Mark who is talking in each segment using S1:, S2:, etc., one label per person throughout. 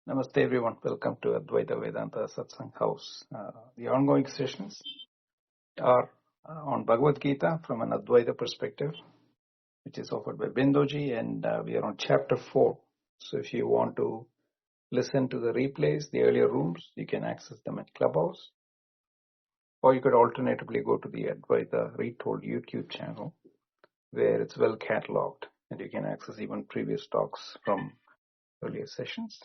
S1: Namaste everyone. Welcome to Advaita Vedanta Satsang House. The ongoing sessions are on Bhagavad Gita from an Advaita perspective, which is offered by Bindoji, and we are on chapter 4. So if you want to listen to the replays, the earlier rooms, you can access them at Clubhouse, or you could alternatively go to the Advaita Retold YouTube channel, where it's well cataloged, and you can access even previous talks from earlier sessions.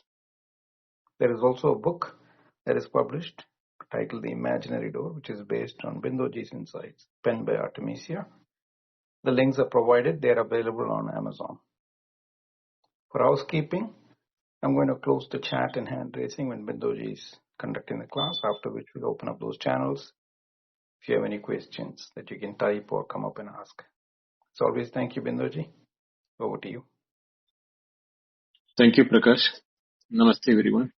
S1: There is also a book that is published titled The Imaginary Door, which is based on Bindoji's insights, penned by Artemisia. The links are provided. They are available on Amazon. For housekeeping, I'm going to close the chat and hand raising when Bindoji is conducting the class, after which we'll open up those channels if you have any questions that you can type or come up and ask. As always, thank you, Bindoji. Over to you.
S2: Thank you, Prakash. Namaste, everyone.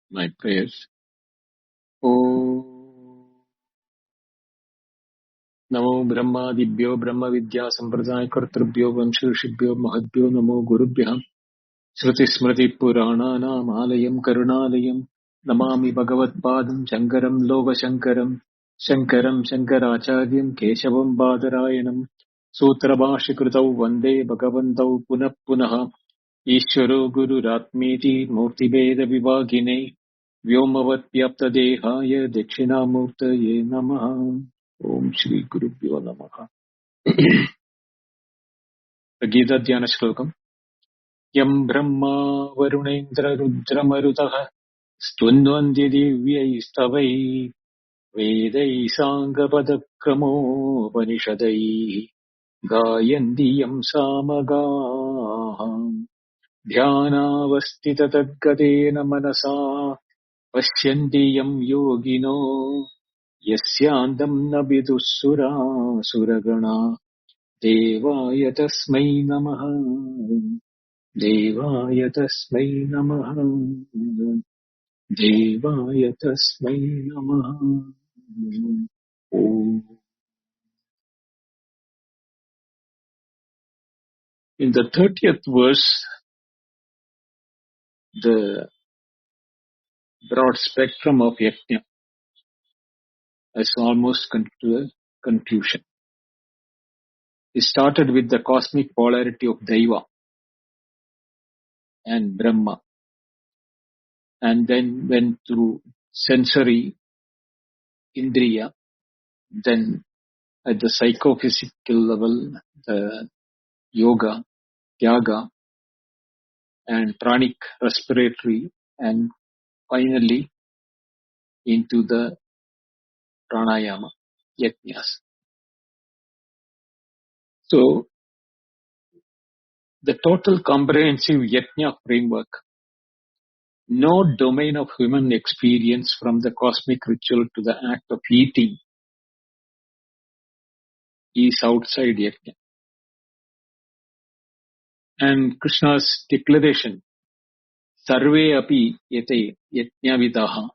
S2: My prayers. Om Namo Brahma Dibhyo Brahma Vidya Sampradaya Kartrabhyo Vanshirshibhyo Mahadbhyo Namo Gurubhyam Shruti Smriti Purana Nam Alayam Karunalayam Namami Bhagavad Padam Shankaram Loga Shankaram Shankaram Shankaracharyam Keshavam Badarayanam Sutra Bhashikritau Vande Bhagavantau Punah Punaha Ishvaro Guru Ratmeti Murti Veda Vivagine Vyomavat Vyapta Dehaya Dakshinamurtaye Namaha. Om Shri Gurubhyo Namaha. The Gita Dhyana Shlokam. Yam Brahma Varunendra Rudra Marutaha Stunvandi Divyai Stavai Vedai Sangha Padakramo Panishadai Gayanti Yam Samagaha Dhyanavastita Tadgadena Manasa Pashyanti Yam Yogino Yasyandam Nabidussura Suragana Devaya Tasmai Namaha Devaya Tasmai Namaha Devaya Tasmai Namaha. Om. In the 30th verse, the broad spectrum of yajna has almost come to a conclusion. It started with the cosmic polarity of Daiva and Brahma, and then went through sensory Indriya, then at the psychophysical level, the yoga, Tyaga, and pranic respiratory, and finally into the pranayama, yajnas. So, the total comprehensive yajna framework, no domain of human experience from the cosmic ritual to the act of eating is outside yajna. And Krishna's declaration, Sarve api yate yajna vidaha,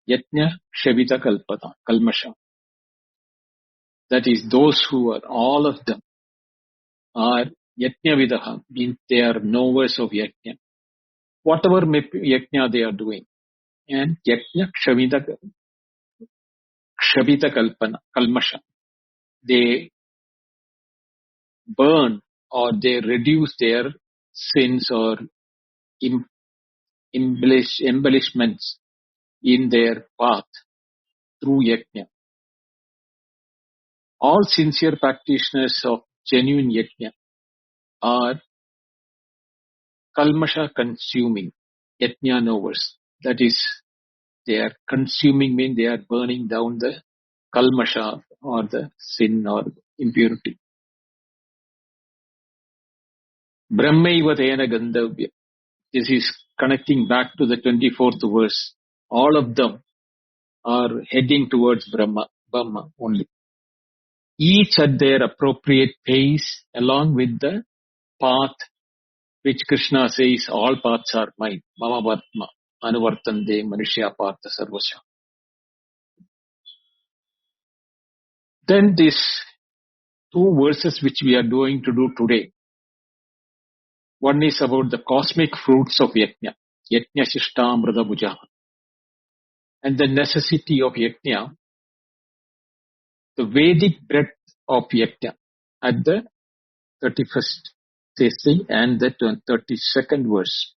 S2: yajna shavita kalpata, kalmasha. That is, those who are, all of them, are yajna vidaha, means they are knowers of yajna. Whatever yajna they are doing. And yajna kshavita kalpana, kalmasha. They burn or they reduce their sins or embellishments in their path through yajna. All sincere practitioners of genuine yajna are kalmasha consuming, yajna knowers. That is, they are consuming means they are burning down the kalmasha or the sin or impurity. Brahmaiva tena gandhavya. This is connecting back to the 24th verse. All of them are heading towards Brahma only. Each at their appropriate pace along with the path which Krishna says all paths are mine. Mama Vatma Anuvartande Manushya Partha Sarvasya. Then these two verses which we are going to do today. One is about the cosmic fruits of yajna. Yajna Shishtamrita Bhuja. And the necessity of Yajna, the Vedic breadth of Yajna at the 31st tasting and the 32nd verse.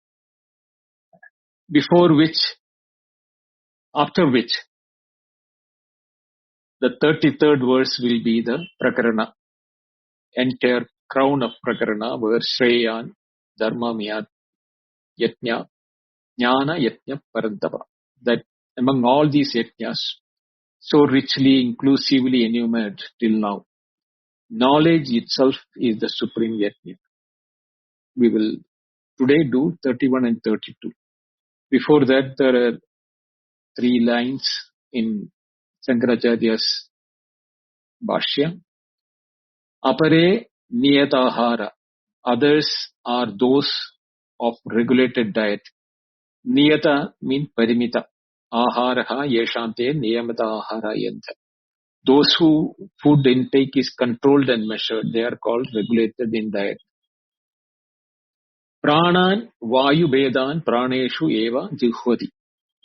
S2: After which, the 33rd verse will be the Prakarana, entire crown of Prakarana, where Shreyan, Dharma, Miyat, Yajna, Jnana, Yajna, Parantapa. That among all these Yajnas, so richly, inclusively enumerated till now, knowledge itself is the supreme Yajna. We will today do 31 and 32. Before that, there are 3 lines in Shankaracharya's Bhashya. Apare niyatahara. Others are those of regulated diet. Niyata means parimita. Aharaha yeshante niyamata ahara yanta. Those who food intake is controlled and measured, they are called regulated in diet. Pranan vayu bedan praneshu eva jihvati.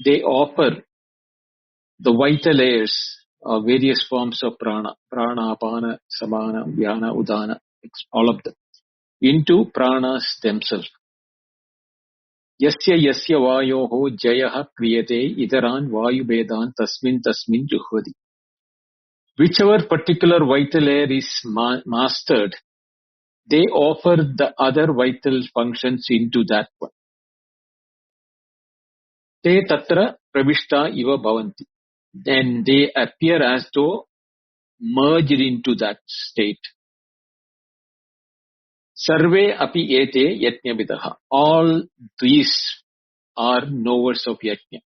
S2: They offer the vital airs of various forms of prana, apana, samana, vyana, udana, all of them, into pranas themselves. Yasya vayoho jayaha kriyate idaran vayu bedan tasmin juhvadi. Whichever particular vital air is mastered, they offer the other vital functions into that one. Te tatra pravishta iva bhavanti. Then they appear as though merged into that state. Sarve api ete yajna vidaha. All these are knowers of yajna.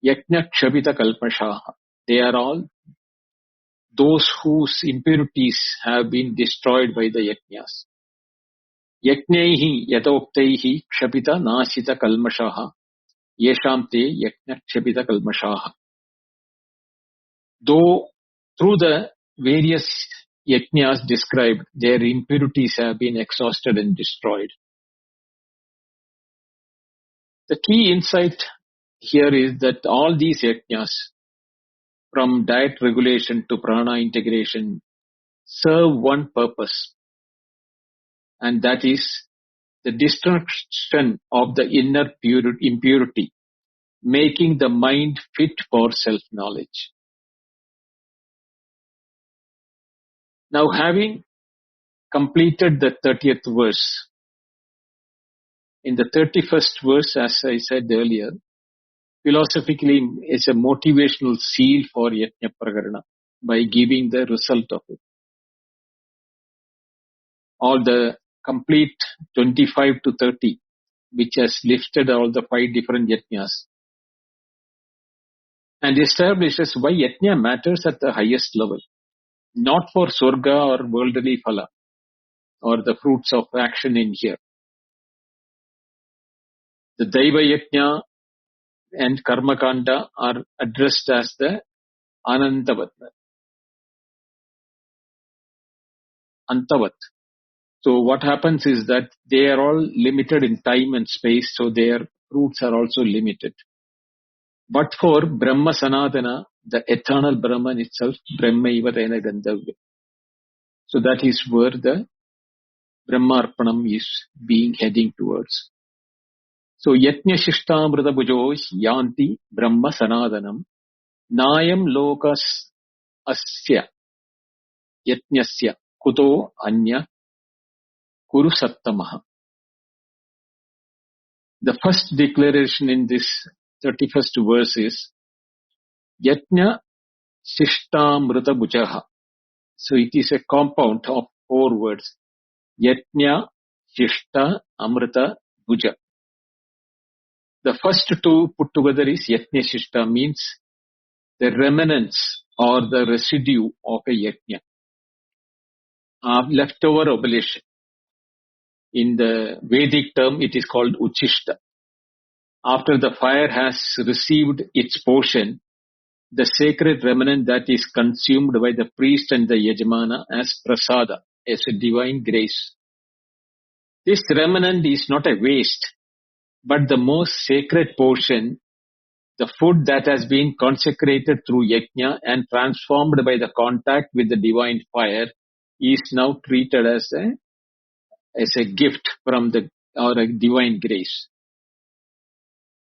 S2: Yajna kshabita kalpashaha. They are all those whose impurities have been destroyed by the yajnas. Yajnaihi yatauktaihi kshabita nasita kalmashaha. Yesham te yajna kshabita kalmashaha. Though through the various yajnas described, their impurities have been exhausted and destroyed. The key insight here is that all these yajnas, from diet regulation to prana integration, serve one purpose, and that is the destruction of the inner impurity, making the mind fit for self-knowledge. Now, having completed the 30th verse, in the 31st verse, as I said earlier, philosophically is a motivational seal for Yajna Prakarana by giving the result of it. All the complete 25 to 30, which has lifted all the 5 different Yajnas, and establishes why Yajna matters at the highest level, not for Swarga or worldly phala, or the fruits of action in here. The Daiva Yajna and Karma Kanda are addressed as the Anantavat. Antavat. So what happens is that they are all limited in time and space, so their fruits are also limited. But for Brahma Sanatana, the eternal Brahman itself, Brahma Ivatena Gandhavya. So that is where the Brahmarpanam is being heading towards. So Yajna Shishtamrita Bhujos Yanti Brahma Sanatanam Nayam Lokas Asya Yajnasya Kuto Anya Kuru Sattamaha. The first declaration in this 31st verse is Yajna Shishtamrita Bhujaha. So it is a compound of 4 words. Yajna Shishta Amrita Bhuja. The first 2 put together is Yajna Shishta, means the remnants or the residue of a Yajna. Leftover oblation. In the Vedic term, it is called Uchishta. After the fire has received its portion, the sacred remnant that is consumed by the priest and the Yajamana as prasada, as a divine grace. This remnant is not a waste. but the most sacred portion, the food that has been consecrated through yajna and transformed by the contact with the divine fire, is now treated as a gift from the or a divine grace.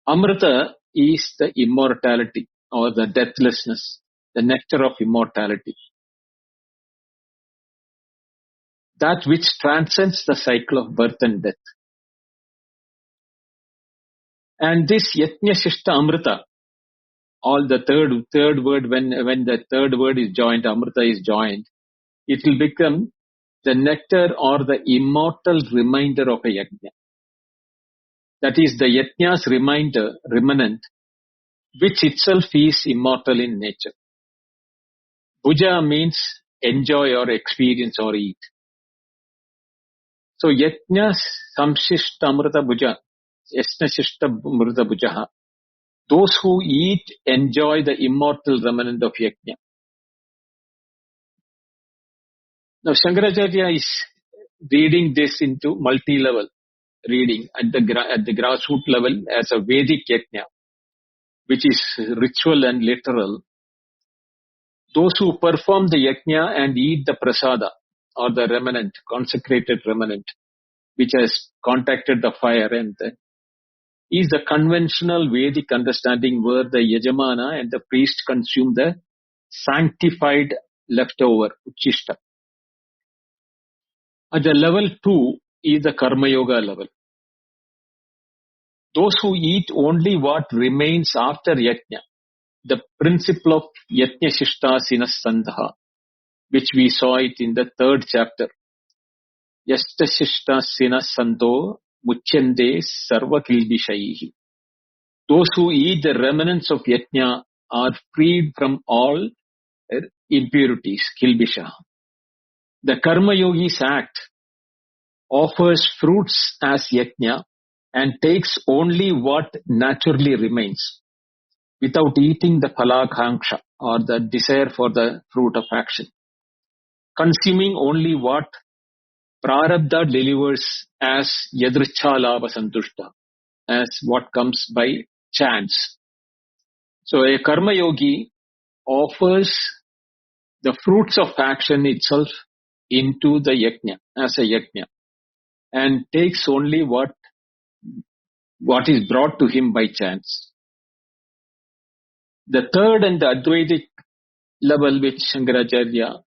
S2: Amrita is the immortality or the deathlessness, the nectar of immortality. That which transcends the cycle of birth and death. And this Yajna Shishta Amrita, all the third word, when the third word is joined, Amrita is joined, it will become the nectar or the immortal reminder of a Yajna. That is the Yajna's remnant, which itself is immortal in nature. Bhuja means enjoy or experience or eat. So Yajna Samshishta Amrita Bhuja, Yajna Shishta Amrita Bhujaha, those who eat enjoy the immortal remnant of Yajna. Now Shankaracharya is reading this into multi-level reading at the grassroots level as a Vedic Yajna, which is ritual and literal. Those who perform the Yajna and eat the prasada or the remnant, consecrated remnant, which has contacted the fire and is the conventional Vedic understanding where the Yajamana and the priest consume the sanctified leftover, Uchishta. At the level 2 is the Karma Yoga level. Those who eat only what remains after Yajna, the principle of Yajna Shishta Sinasandha, which we saw it in the 3rd chapter. Yasta Shishta Sinasando Muchyande Sarva Kilbishaihi. Those who eat the remnants of Yajna are freed from all impurities, Kilbisha. The Karma Yogi's act offers fruits as Yajna and takes only what naturally remains without eating the Phalakhanksha or the desire for the fruit of action. Consuming only what Prarabdha delivers as Yadrichhalava Santushta, as what comes by chance. So a Karma Yogi offers the fruits of action itself into the Yajna, as a Yajna, and takes only what is brought to him by chance. The third and the Advaitic level which Shankaracharya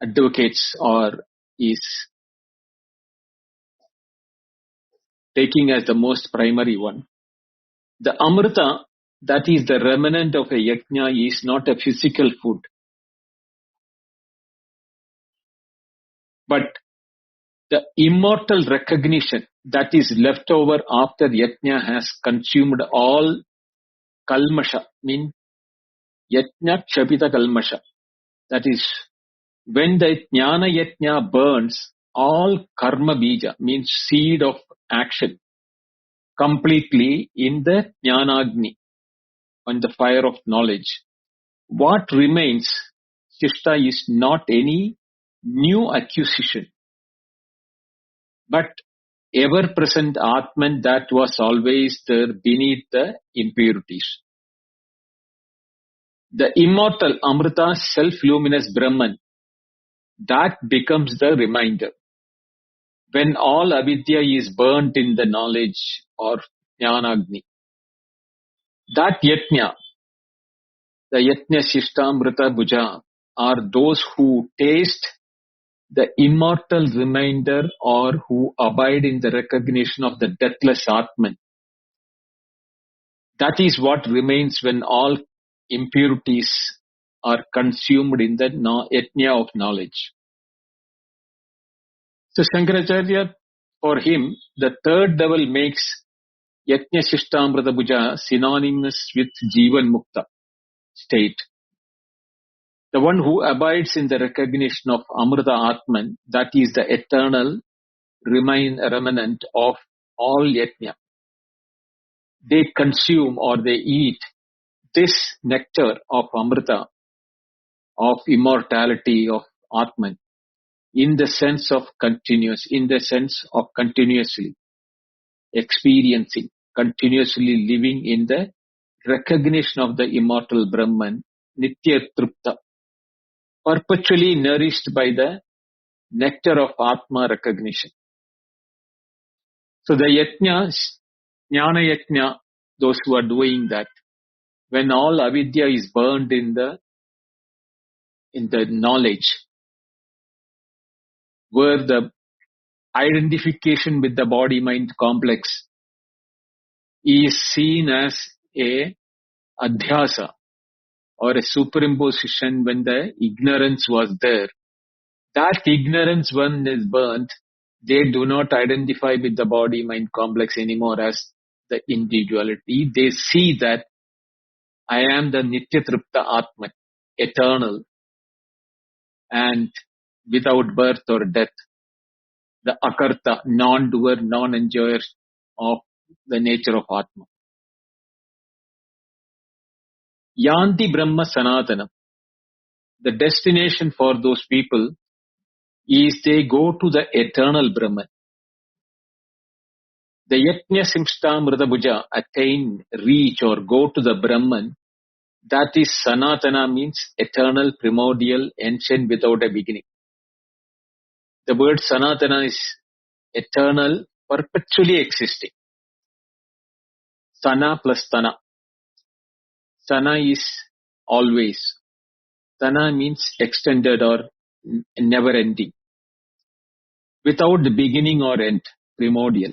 S2: advocates or is taking as the most primary one, the Amrita, that is the remnant of a Yajna, is not a physical food, but the immortal recognition that is left over after Yajna has consumed all kalmasha, means Yajna Kshapita kalmasha. That is, when the Jnana Yajna burns, all karma bija, means seed of action, completely in the Jnanagni, on the fire of knowledge. What remains, Shishta, is not any new acquisition, but ever-present Atman that was always there beneath the impurities. The immortal Amrita, self-luminous Brahman, that becomes the reminder. When all avidya is burnt in the knowledge or Jnanagni, that Yajna, the Yajna Shishtamrita Bhuja, are those who taste the immortal reminder or who abide in the recognition of the deathless Atman. That is what remains when all impurities are consumed in the Yajna of knowledge. So Shankaracharya, for him, the third level makes Yajna Shishtamrita Bhuja synonymous with Jivan Mukta state. The one who abides in the recognition of Amrita Atman, that is the eternal remnant of all Yajna. They consume or they eat this nectar of Amrita, of immortality of Atman, in the sense of continuously. experiencing, continuously living in the recognition of the immortal Brahman, Nitya Trupta, perpetually nourished by the nectar of Atma recognition. So the yajna, jnana yajna, those who are doing that, when all avidya is burned in the knowledge, where the identification with the body-mind complex is seen as a adhyasa or a superimposition when the ignorance was there. That ignorance when is burnt, they do not identify with the body-mind complex anymore as the individuality. They see that I am the Nitya Tripta Atman, eternal and without birth or death, the akarta, non-doer, non-enjoyer of the nature of Atma. Yanti Brahma Sanatana. The destination for those people is they go to the eternal Brahman. The Yajna Simshta Mridabhuja attain, reach or go to the Brahman. That is Sanatana, means eternal, primordial, ancient, without a beginning. The word Sanatana is eternal, perpetually existing. Sana plus Tana. Sana is always. Tana means extended or never ending. Without the beginning or end, primordial.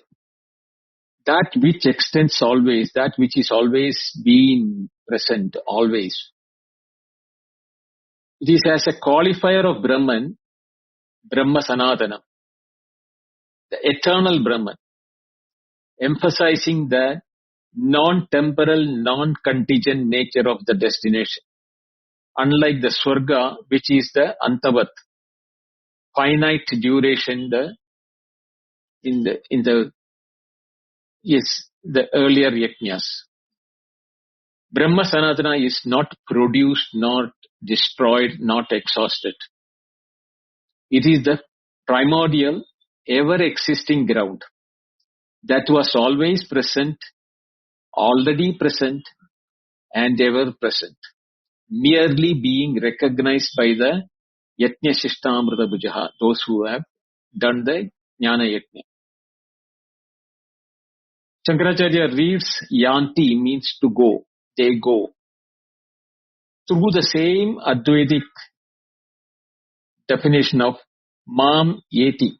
S2: That which extends always, that which is always been present, always. It is as a qualifier of Brahman, Brahma Sanatana, the eternal Brahman, emphasizing the non-temporal, non-contingent nature of the destination. Unlike the Swarga, which is the Antavat, finite duration, the earlier yajnas. Brahma Sanatana is not produced, not destroyed, not exhausted. It is the primordial, ever-existing ground that was always present, already present, and ever present, merely being recognized by the Yajna Shishtamrita Bhujaha, those who have done the Jnana Yajna. Shankaracharya reads Yanti means to go, they go. Through the same Advaitic definition of Mam Yeti,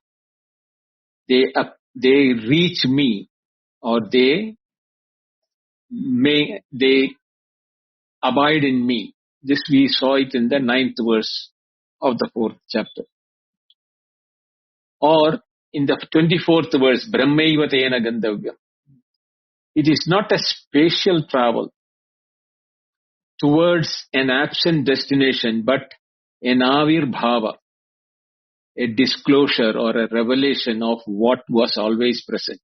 S2: they reach me, or they abide in me. This we saw it in the 9th verse of the 4th chapter. Or in the 24th verse, Brahmaiva Tena Gandhavyam. It is not a spatial travel towards an absent destination, but an avirbhava, a disclosure or a revelation of what was always present.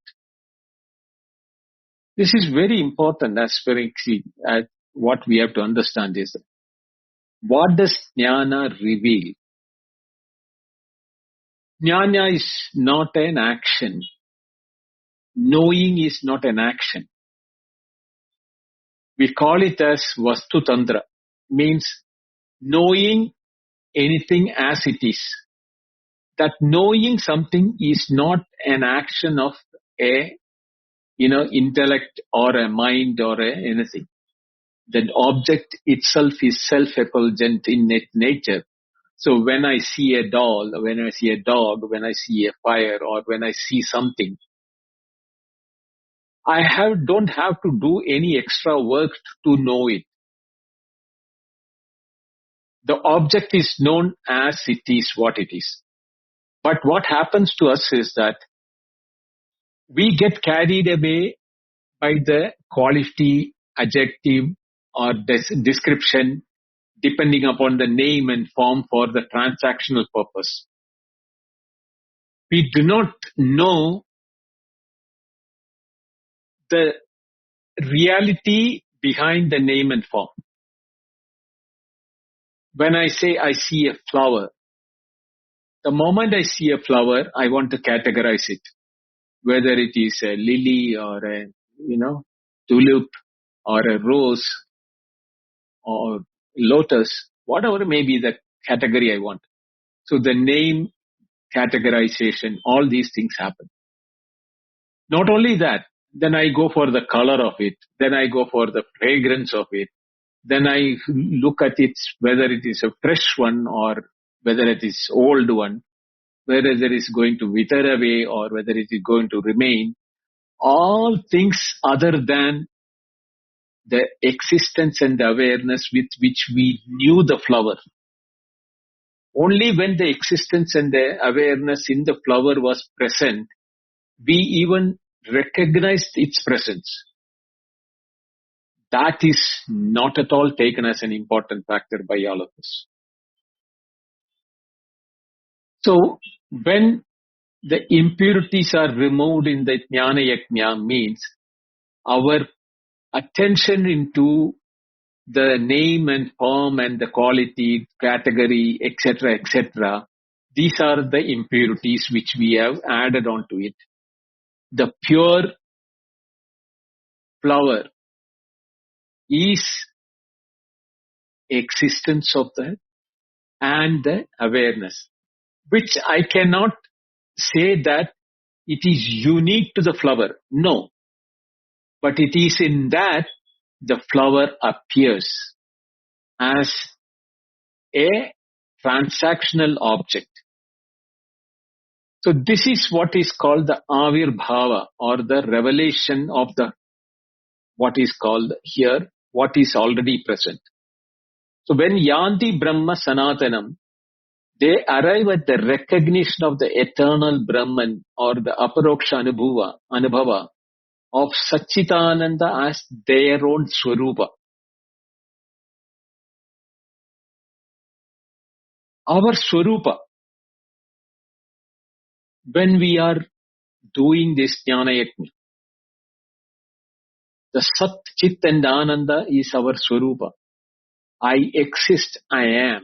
S2: This is very important as what we have to understand is that what does Jnana reveal? Jnana is not an action. Knowing is not an action. We call it as Vastu Tantra, means knowing anything as it is. That knowing something is not an action of a intellect or a mind or anything. The object itself is self-effulgent in nature. So when I see a doll, when I see a dog, when I see a fire, or when I see something, I don't have to do any extra work to know it. The object is known as it is what it is. But what happens to us is that we get carried away by the quality, adjective, or description, depending upon the name and form for the transactional purpose. We do not know the reality behind the name and form. When I say I see a flower, the moment I see a flower, I want to categorize it. whether it is a lily or a, tulip or a rose or lotus, whatever may be the category I want. So the name categorization, all these things happen. Not only that, then I go for the color of it, then I go for the fragrance of it, then I look at it, whether it is a fresh one or whether it is old one, whether it is going to wither away or whether it is going to remain. All things other than the existence and the awareness with which we knew the flower. Only when the existence and the awareness in the flower was present, we even recognized its presence. That is not at all taken as an important factor by all of us. So, when the impurities are removed in the Jnana Yajna means our attention into the name and form and the quality, category, etc., these are the impurities which we have added on to it. The pure flower is existence of that and the awareness, which I cannot say that it is unique to the flower. No. But it is in that the flower appears as a transactional object. So this is what is called the Avirbhava or the revelation of the what is called here, what is already present. So when Yanti Brahma Sanatanam, they arrive at the recognition of the eternal Brahman or the Aparoksha Anubhava of Satchitananda as their own Swarupa. Our Swarupa, when we are doing this Jnana Yajna, the Sat, Chit and Ananda is our Swarupa. I exist, I am.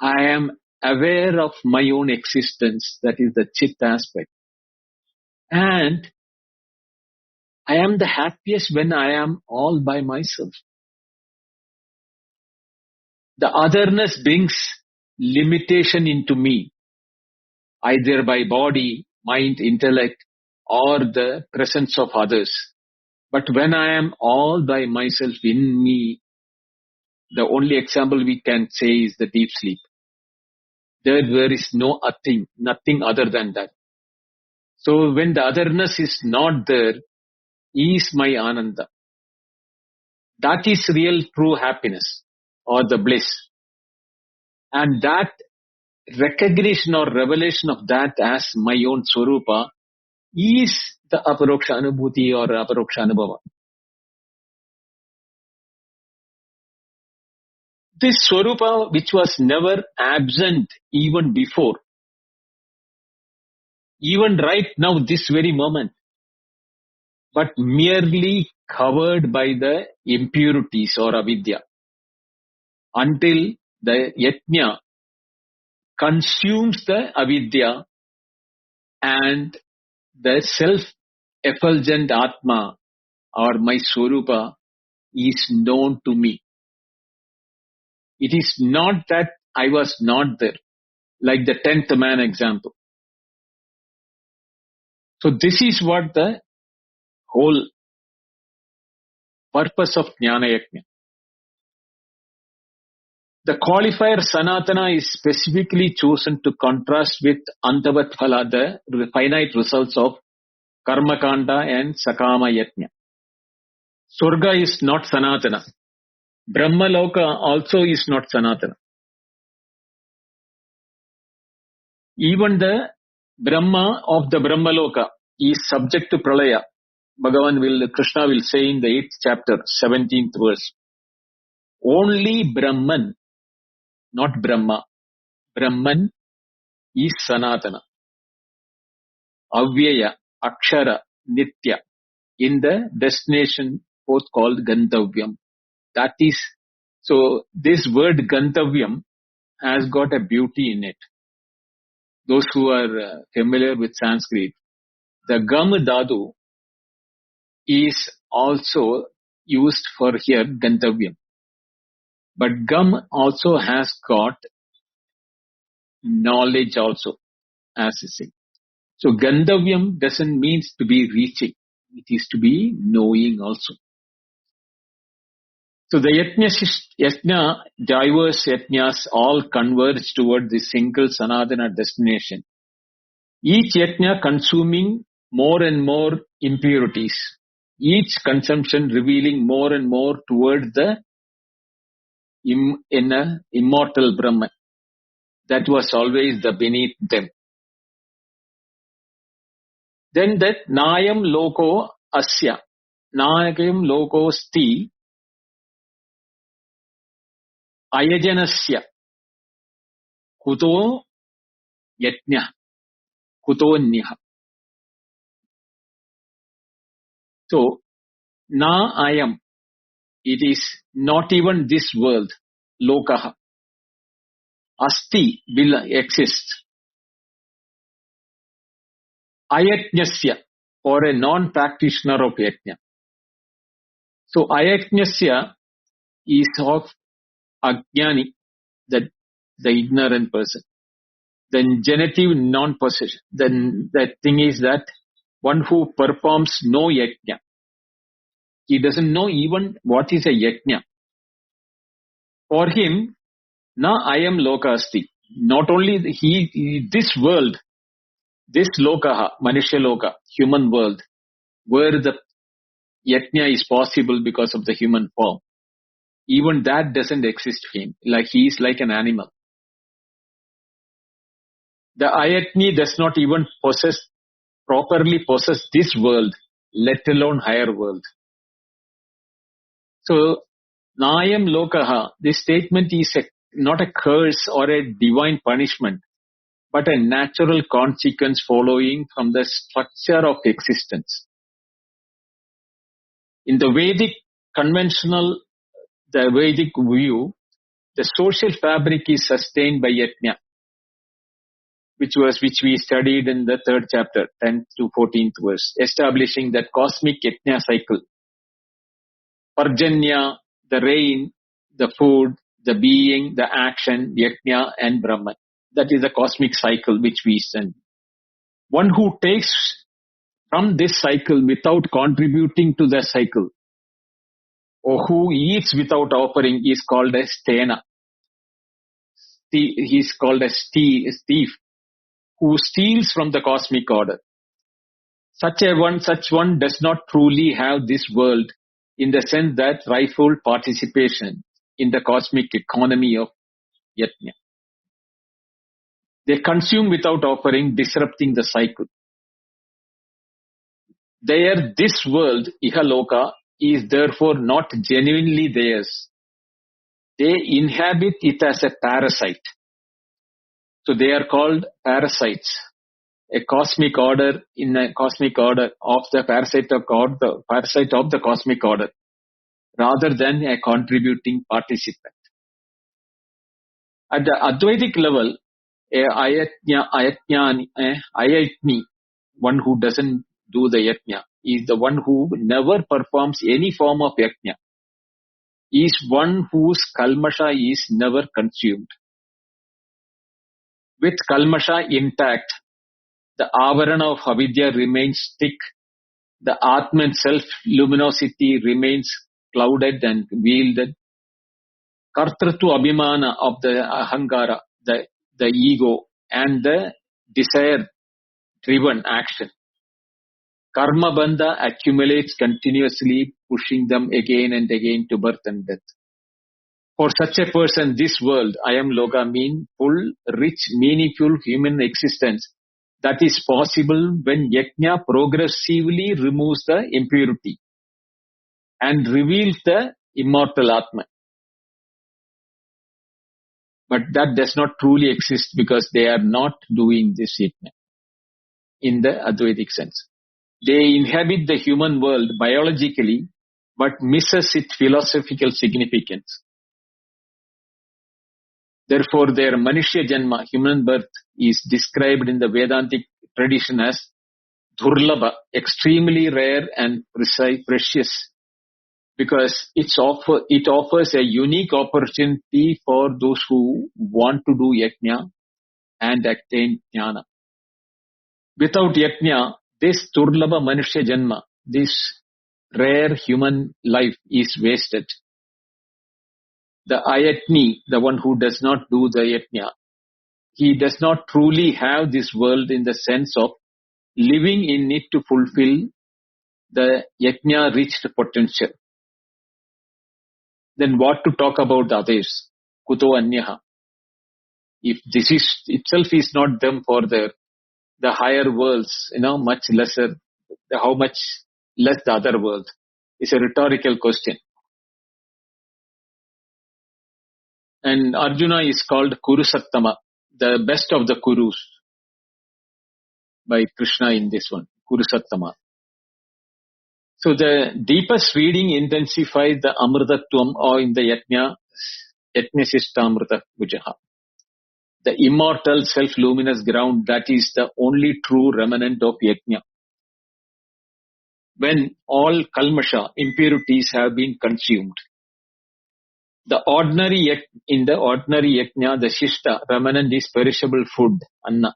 S2: I am aware of my own existence, that is the Chit aspect. And I am the happiest when I am all by myself. The otherness brings limitation into me, either by body, mind, intellect, or the presence of others. But when I am all by myself in me, the only example we can say is the deep sleep. There is nothing other than that. So when the otherness is not there, is my Ananda. That is real true happiness or the bliss. And that recognition or revelation of that as my own Swarupa is the Aparoksha Anubhuti or Aparoksha Anubhava. This Swarupa which was never absent even before, even right now, this very moment, but merely covered by the impurities or avidya, until the yajna consumes the avidya and the self-effulgent Atma or my Swarupa is known to me. It is not that I was not there, like the 10th man example. So this is what the whole purpose of Jnana Yajna. The qualifier Sanatana is specifically chosen to contrast with Antavat Phala, the finite results of Karmakanda and Sakama Yajna. Surga is not Sanatana. Brahma Loka also is not Sanatana. Even the Brahma of the Brahma Loka is subject to Pralaya. Krishna will say in the 8th chapter, 17th verse. Only Brahman, not Brahma. Brahman is Sanatana. Avyaya, Akshara, Nitya. In the destination both called Gantavyam. That is, so this word Gantavyam has got a beauty in it. Those who are familiar with Sanskrit, the gam dhatu is also used for here gantavyam. But gam also has got knowledge also, as I say. So gandavyam doesn't mean to be reaching. It is to be knowing also. So the yajna, diverse yajnas all converge toward the single Sanatana destination. Each yajna consuming more and more impurities. Each consumption revealing more and more toward the inner immortal Brahman. That was always the beneath them. Then that Nayam Loko Asya. Nayam Loko Sti Ayajanasya. Kuto Yatnya. Kuto Nyaha. So, Na Ayam. It is not even this world. Lokaha. Asti will exist. Ayatnyasya. Or a non-practitioner of Yatnya. So, Ayatnyasya is of Ajnani, the ignorant person. Then genitive non-possession. Then the thing is that one who performs no yajna. He doesn't know even what is a yajna. For him, na ayam loka asti. Not only this world, this lokaha, manishya loka, human world, where the yajna is possible because of the human form. Even that doesn't exist for him. Like he is like an animal. The ayatni does not even properly possess this world, let alone higher world. So, Nayam Lokaha, this statement is not a curse or a divine punishment, but a natural consequence following from the structure of existence. In the Vedic the Vedic view, the social fabric is sustained by yajna, which we studied in the 3rd chapter, 10th to 14th verse, establishing that cosmic yajna cycle. Parjanya, the rain, the food, the being, the action, yajna and Brahman. That is the cosmic cycle which we study. One who takes from this cycle without contributing to the cycle, or who eats without offering, is called a stena. He is called a thief, who steals from the cosmic order. Such one does not truly have this world in the sense that rightful participation in the cosmic economy of yajna. They consume without offering, disrupting the cycle. This world, Ihaloka, is therefore not genuinely theirs. They inhabit it as a parasite. So they are called parasites. A cosmic order in a cosmic order of the parasite of God, the parasite of the cosmic order, rather than a contributing participant. At the Advaitic level, ayatni, one who doesn't do the yajna, is the one who never performs any form of yajna, is one whose kalmasha is never consumed. With kalmasha intact, the avarana of avidya remains thick, the Atman self-luminosity remains clouded and veiled. Kartratu abhimana of the ahankara, the ego, and the desire-driven action. Karma bandha accumulates continuously, pushing them again and again to birth and death. For such a person, this world, Ayam Loka, mean full, rich, meaningful human existence that is possible when yajna progressively removes the impurity and reveals the immortal Atman. But that does not truly exist because they are not doing this yajna in the Advaitic sense. They inhabit the human world biologically, but misses its philosophical significance. Therefore, their Manishya Janma, human birth, is described in the Vedantic tradition as Durlabha, extremely rare and precious, because it offers a unique opportunity for those who want to do yajna and attain jnana. Without yajna, this Durlabha Manushya Janma, this rare human life is wasted. The ayatni, the one who does not do the yajna, he does not truly have this world in the sense of living in it to fulfill the yajna reached potential. Then what to talk about the others? Kuto anyaha. If this is itself is not them for the higher worlds, much lesser, how much less the other world? It's a rhetorical question. And Arjuna is called Kurusattama, the best of the Kurus, by Krishna in this one, Kurusattama. So the deepest reading intensifies the Amrtatvam, or in the Yajnasishtamrta Vujaha. The immortal self-luminous ground, that is the only true remnant of Yajna. When all kalmasha, impurities, have been consumed, in the ordinary Yajna, the Shishta, remnant, is perishable food, Anna,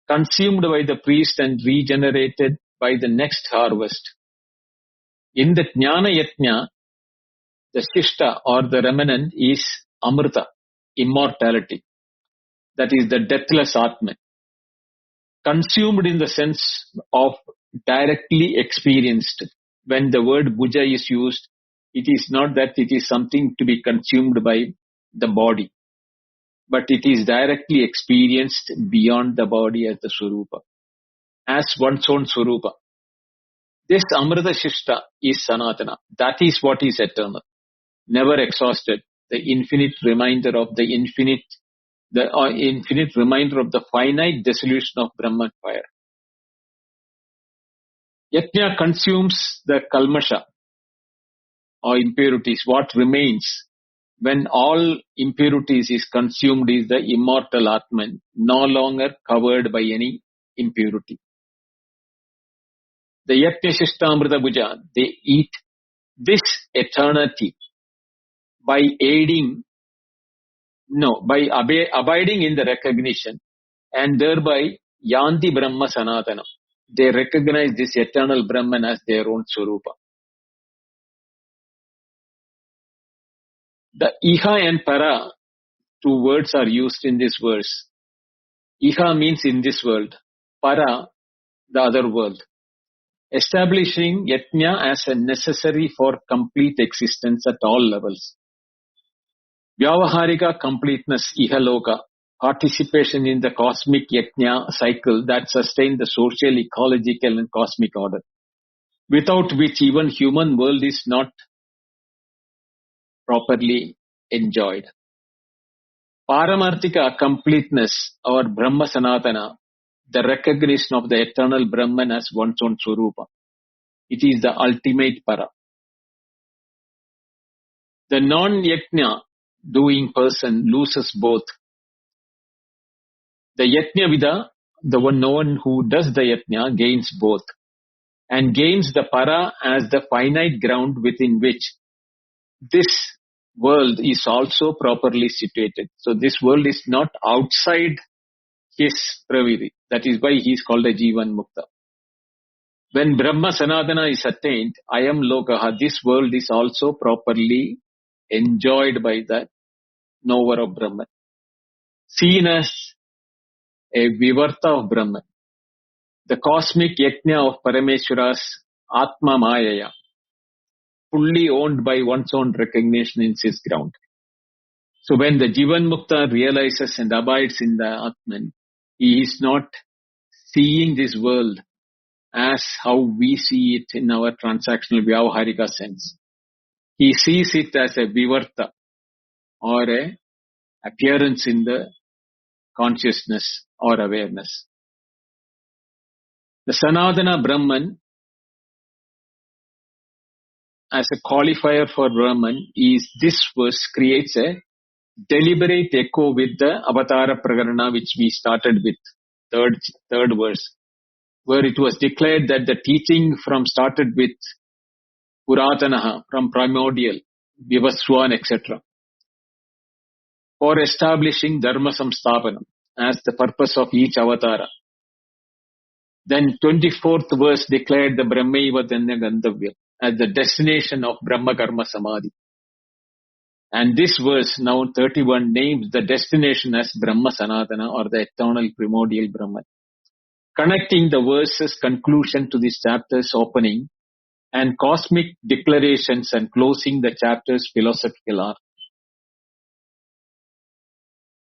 S2: consumed by the priest and regenerated by the next harvest. In the Jnana Yajna, the Shishta, or the remnant, is Amrita, immortality. That is the deathless Atman. Consumed in the sense of directly experienced. When the word bhuja is used, it is not that it is something to be consumed by the body, but it is directly experienced beyond the body as the Swarupa, as one's own Swarupa. This Amrita Shishta is Sanatana. That is what is eternal, never exhausted, the infinite reminder of the infinite, the infinite reminder of the finite dissolution of Brahman fire. Yajna consumes the kalmasha, or impurities. What remains when all impurities is consumed is the immortal Atman, no longer covered by any impurity. The Yajna Shishtamrita Bhuja, they eat this eternity by abiding in the recognition, and thereby Yanti Brahma Sanatana. They recognize this eternal Brahman as their own Swarupa. The Iha and Para, two words are used in this verse. Iha means in this world, Para, the other world. Establishing Yajna as a necessary for complete existence at all levels. Vyavaharika completeness, Ihaloka, participation in the cosmic Yajna cycle that sustain the social, ecological and cosmic order, without which even human world is not properly enjoyed. Paramarthika completeness, or Brahma Sanatana, the recognition of the eternal Brahman as one's own Swarupa. It is the ultimate Para. The non-Yajna doing person loses both. The Yajna Vida, the one who does the Yajna, gains both, and gains the Para as the finite ground within which this world is also properly situated. So this world is not outside his praviri. That is why he is called a Jivan Mukta. When Brahma Sanatana is attained, Ayam Lokaha, this world is also properly enjoyed by the knower of Brahman, seen as a Vivarta of Brahman, the cosmic Yajna of Parameshwara's Atma Mayaya, fully owned by one's own recognition in his ground. So when the Jivan Mukta realizes and abides in the Atman, he is not seeing this world as how we see it in our transactional Vyavaharika sense. He sees it as a Vivarta, or a appearance in the consciousness or awareness. The Sanatana Brahman, as a qualifier for Brahman, is this verse creates a deliberate echo with the Avatara Prakarana, which we started with, third verse. where it was declared that the teaching started with Puratanaha, from primordial, Vivaswan, etc., for establishing Dharma Samsthapanam as the purpose of each avatara. Then 24th verse declared the Brahmaiva Danya Gandhavya as the destination of Brahma Karma Samadhi. And this verse, now 31, names the destination as Brahma Sanatana, or the eternal primordial Brahman, connecting the verse's conclusion to this chapter's opening and cosmic declarations and closing the chapter's philosophical arc.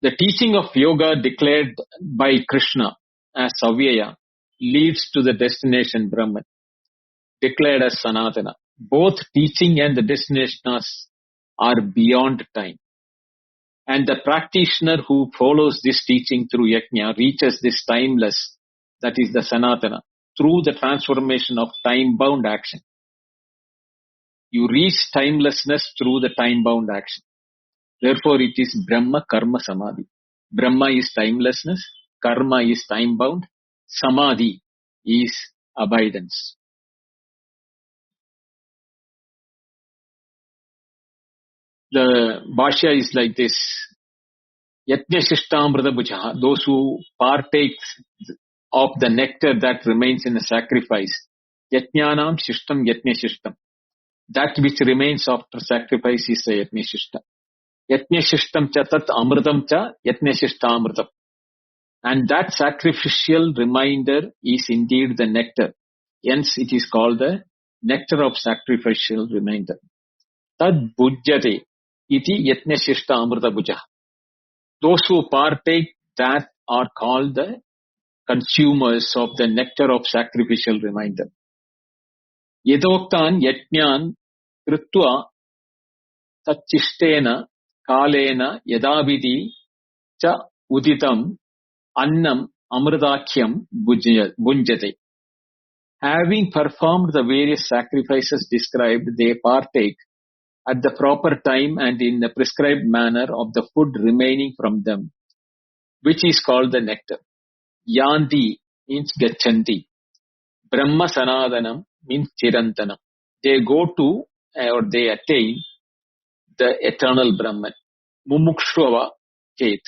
S2: The teaching of yoga declared by Krishna as Avyaya leads to the destination Brahman, declared as Sanatana. Both teaching and the destinations are beyond time. And the practitioner who follows this teaching through yajna reaches this timeless, that is the Sanatana, through the transformation of time-bound action. You reach timelessness through the time-bound action. Therefore, it is Brahma Karma Samadhi. Brahma is timelessness, Karma is time-bound, Samadhi is abidance. The Bhashya is like this. Yajna Shishtamrita Bhujaha, those who partake of the nectar that remains in the sacrifice. Yajnanam Shishtam Yajna Shishtam. That which remains after sacrifice is the Yajna Shishtam. Yajna Shishtam cha tat amritam cha Yajna Shishtamritam. And that sacrificial reminder is indeed the nectar. Hence it is called the nectar of sacrificial reminder. Tad bhujyate iti Yajna Shishtamrita Bhujaha. Those who partake that are called the consumers of the nectar of sacrificial reminder. Yadoktan yajnan kritva tachishtena kalena yadavidi cha uditam annam amritakyam bhunjate. Having performed the various sacrifices described, they partake at the proper time and in the prescribed manner of the food remaining from them, which is called the nectar. Yanti means gachanti. Brahma Sanadanam means chirantanam. They go to or they attain the eternal Brahman. Mumukshvava chet,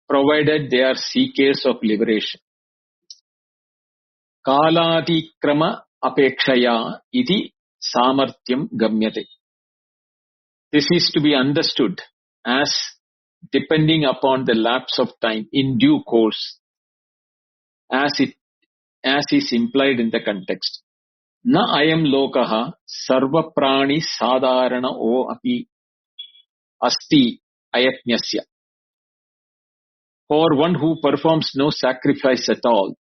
S2: provided they are seekers of liberation. Kalatikrama apekshaya iti samarthyam gamyate. This is to be understood as depending upon the lapse of time in due course, as is implied in the context. Na ayam lokaha sarva prani sadharana o api asti ayatnyasya. For one who performs no sacrifice at all,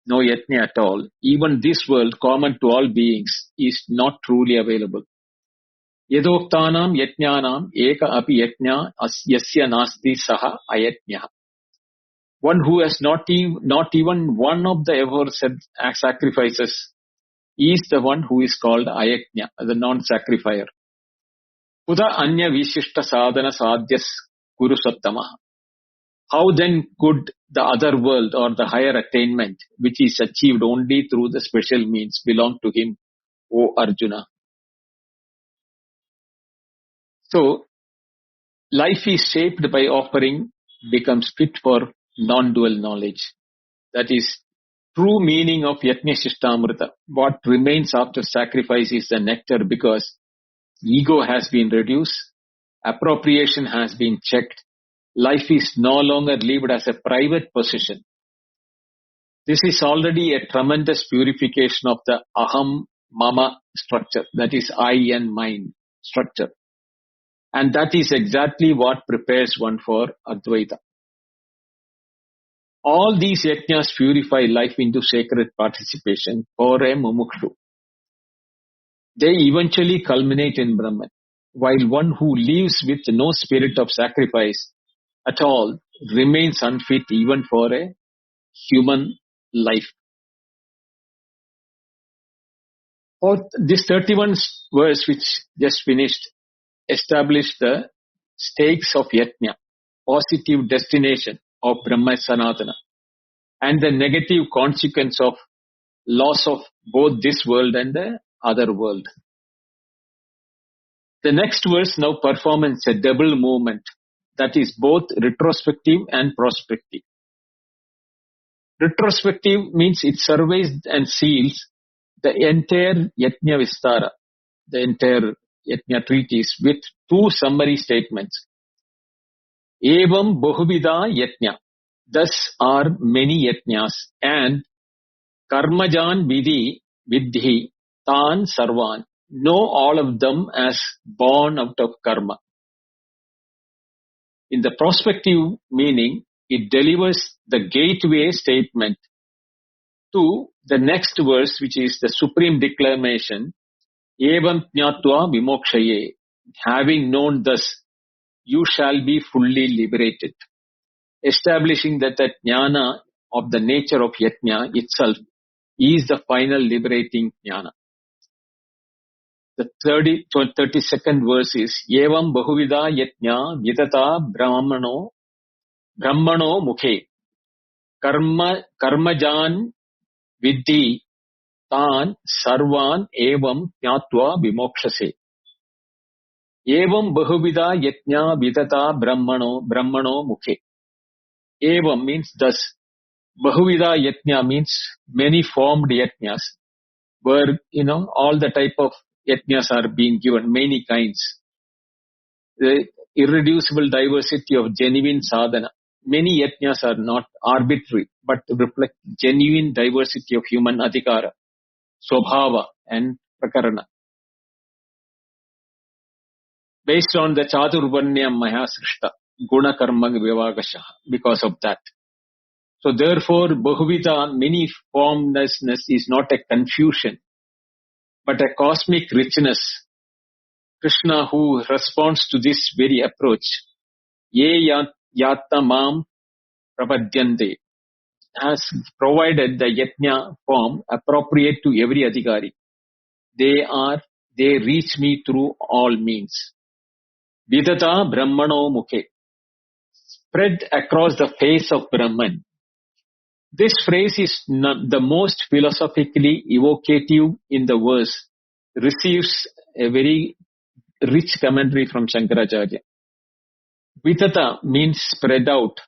S2: no yatnya at all, even this world common to all beings is not truly available. Yadoktanam yajnanam eka api yajna yasya nasti saha ayatnyaha. One who has not even one of the aforesaid sacrifices is the one who is called ayajna, the non-sacrificer. Kuda anya vishishta sadhana sadhyas guru sattamaha. How then could the other world or the higher attainment, which is achieved only through the special means, belong to him, O Arjuna? So, life is shaped by offering, becomes fit for non-dual knowledge. That is true meaning of Yajna Shishtamrita. What remains after sacrifice is the nectar, because ego has been reduced, appropriation has been checked, life is no longer lived as a private possession. This is already a tremendous purification of the aham mama structure, that is I and mine structure. And that is exactly what prepares one for Advaita. All these yajnas purify life into sacred participation for a mumukshu. They eventually culminate in Brahman, while one who lives with no spirit of sacrifice at all remains unfit even for a human life. Or this 31 verse which just finished established the stakes of yajna, positive destination of Brahma Sanatana. and the negative consequence of loss of both this world and the other world. The next verse now performs a double movement that is both retrospective and prospective. Retrospective means it surveys and seals the entire Yajna Vistara, the entire Yajna treatise, with two summary statements. Evam Bahuvida Yajna. Thus are many Yajnas, and Karmajan Vidhi Tan Sarvan. Know all of them as born out of karma. In the prospective meaning, it delivers the gateway statement to the next verse, which is the supreme declamation, Evam Jnatva Vimokshaye. Having known thus, you shall be fully liberated. Establishing that the jnana of the nature of yajna itself is the final liberating jnana. The 32nd verse is Evam Bahuvida Yajna Vidata Brahmano Mukhe Karmajan Vidhi Tan Sarvan Evam Jnatva Vimokshase. Evam Bahuvida Yajna Vidata Brahmano Mukhe. Evam means thus. Bahuvida Yajna means many formed yajnas, where, all the type of yajnas are being given, many kinds. The irreducible diversity of genuine sadhana. Many yajnas are not arbitrary, but reflect genuine diversity of human adhikara, swabhava and prakarana. Based on the Chaturvanya Maya Srishta, Guna Karma Vivagasha, because of that. So therefore, Bahuvida, many formedness is not a confusion, but a cosmic richness. Krishna, who responds to this very approach, Ye Yatta Mam Prapadyante, has provided the yajna form appropriate to every adhikari. They reach me through all means. Vidata Brahmano Mukhe, spread across the face of Brahman. This phrase is the most philosophically evocative in the verse, receives a very rich commentary from Shankaracharya. Vidata means spread out,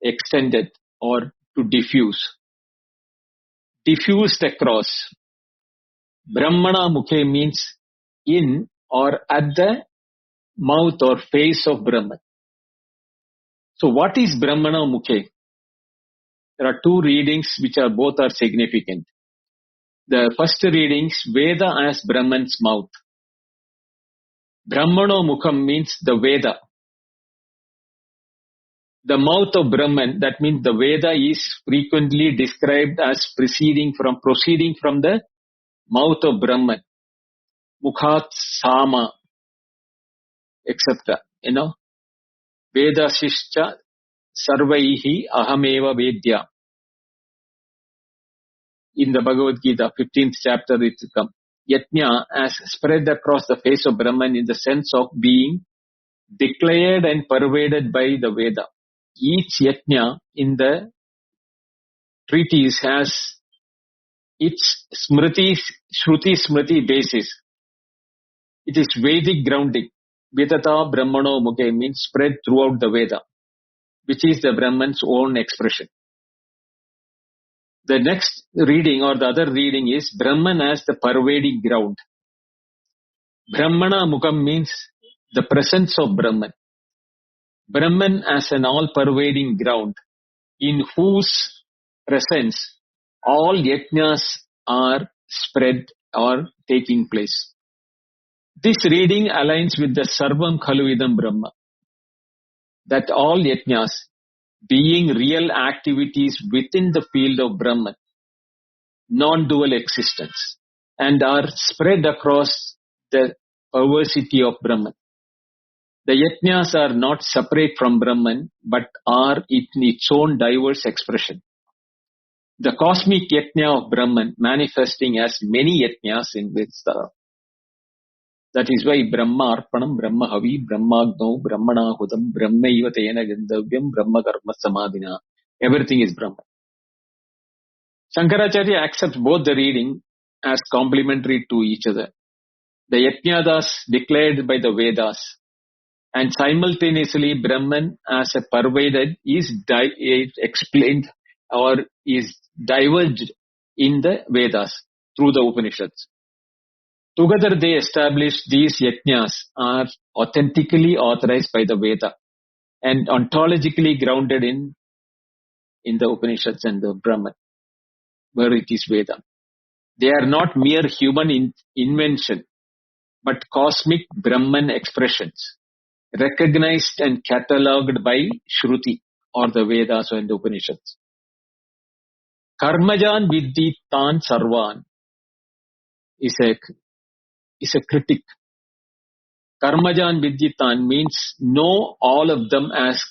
S2: extended, or to diffuse. Diffused across. Brahmana Mukhe means in or at the mouth or face of Brahman. So what is Brahmana Mukhe? There are two readings which both are significant. The first reading is Veda as Brahman's mouth. Brahmano Mukham means the Veda. The mouth of Brahman, that means the Veda is frequently described as proceeding from the mouth of Brahman. Mukhat Sama, etc. Veda Shishcha Sarvaihi Ahameva Vedya. In the Bhagavad Gita, 15th chapter, it will come. Yajna as spread across the face of Brahman in the sense of being declared and pervaded by the Veda. Each yajna in the treatise has its Shruti Smriti basis. It is Vedic grounding. Vidata Brahmano Mukhe means spread throughout the Veda, which is the Brahman's own expression. The next reading or the other reading is Brahman as the pervading ground. Brahmana Mukham means the presence of Brahman. Brahman as an all-pervading ground in whose presence all yajnas are spread or taking place. This reading aligns with the Sarvam Khaluvidam Brahma, that all yajnas, being real activities within the field of Brahman, non-dual existence, and are spread across the perversity of Brahman. The yajnas are not separate from Brahman, but are in its own diverse expression. The cosmic yajna of Brahman manifesting as many yajnas in Vistara. That is why Brahma Arpanam, Brahma Havi, Brahmagno, Brahmana Hudam, Brahmaiva Tena Gandavyam, Brahma Karma Samadhina. Everything is Brahman. Shankaracharya accepts both the reading as complementary to each other. The Yajnadas declared by the Vedas and simultaneously Brahman as a pervaded is explained or is diverged in the Vedas through the Upanishads. Together they establish these yajnas are authentically authorized by the Veda and ontologically grounded in the Upanishads and the Brahman, where it is Veda. They are not mere human invention, but cosmic Brahman expressions, recognized and catalogued by Shruti or the Vedas and the Upanishads. Karmajan Vidhi Tan Sarvan is a critic. Karmajan Vidhi Tan means know all of them as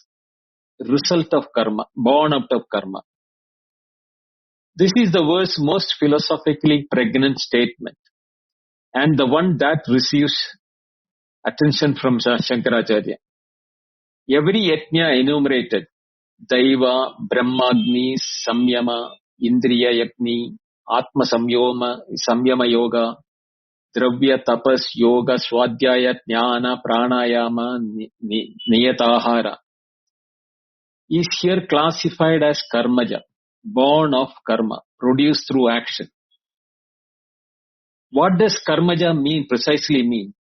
S2: result of karma, born out of karma. This is the verse's most philosophically pregnant statement and the one that receives attention from Shankaracharya. Every yajna enumerated, Daiva, Brahmagni, Samyama, Indriya Yagni, Atma Samyama Yoga, Dravya Tapas Yoga, Swadhyaya, Jnana, Pranayama, Niyatahara, is here classified as Karmaja, born of karma, produced through action. What does Karmaja precisely mean?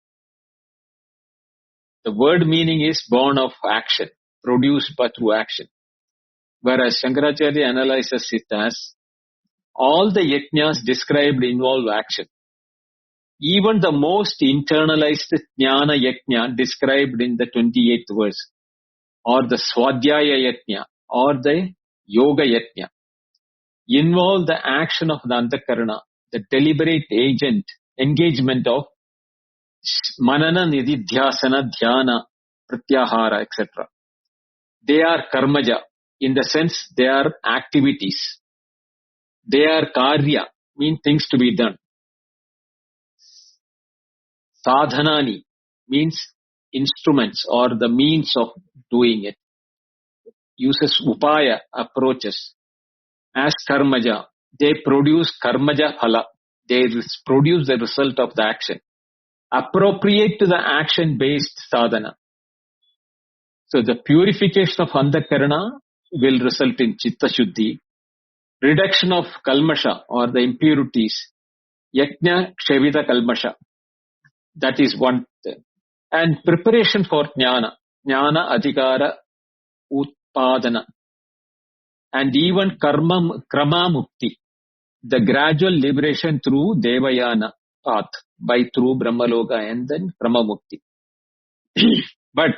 S2: The word meaning is born of action, produced through action. Whereas Shankaracharya analyzes it as all the yajnas described involve action. Even the most internalized jnana yajna described in the 28th verse, or the swadhyaya yajna, or the yoga yajna, involve the action of the antakarana, the deliberate engagement of manana, nididhyasana, dhyana, pratyahara, etc. They are karmaja, in the sense they are activities. They are karya, mean things to be done. Sadhanani means instruments or the means of doing it. Uses upaya, approaches. As karmaja, they produce karmaja phala. They produce the result of the action. Appropriate to the action-based sadhana. So the purification of antakarana will result in chitta shuddhi. Reduction of kalmasha or the impurities. Yajna kshevita kalmasha. That is one thing. And preparation for jnana. Jnana adhikara utpadana. And even krama mukti. The gradual liberation through devayana path. Through brahmaloka and then krama mukti. But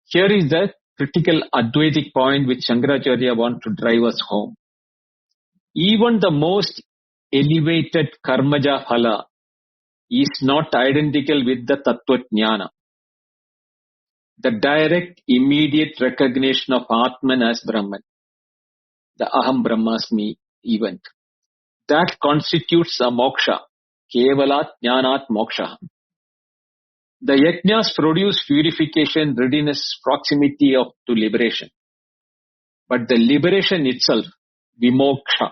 S2: here is the critical Advaitic point which Shankaracharya wants to drive us home. Even the most elevated karmaja phala is not identical with the tattva jnana. The direct, immediate recognition of Atman as Brahman, the Aham Brahmasmi event, that constitutes a moksha, kevalat jnanat moksha. The yajnas produce purification, readiness, proximity to liberation. But the liberation itself, vimoksha,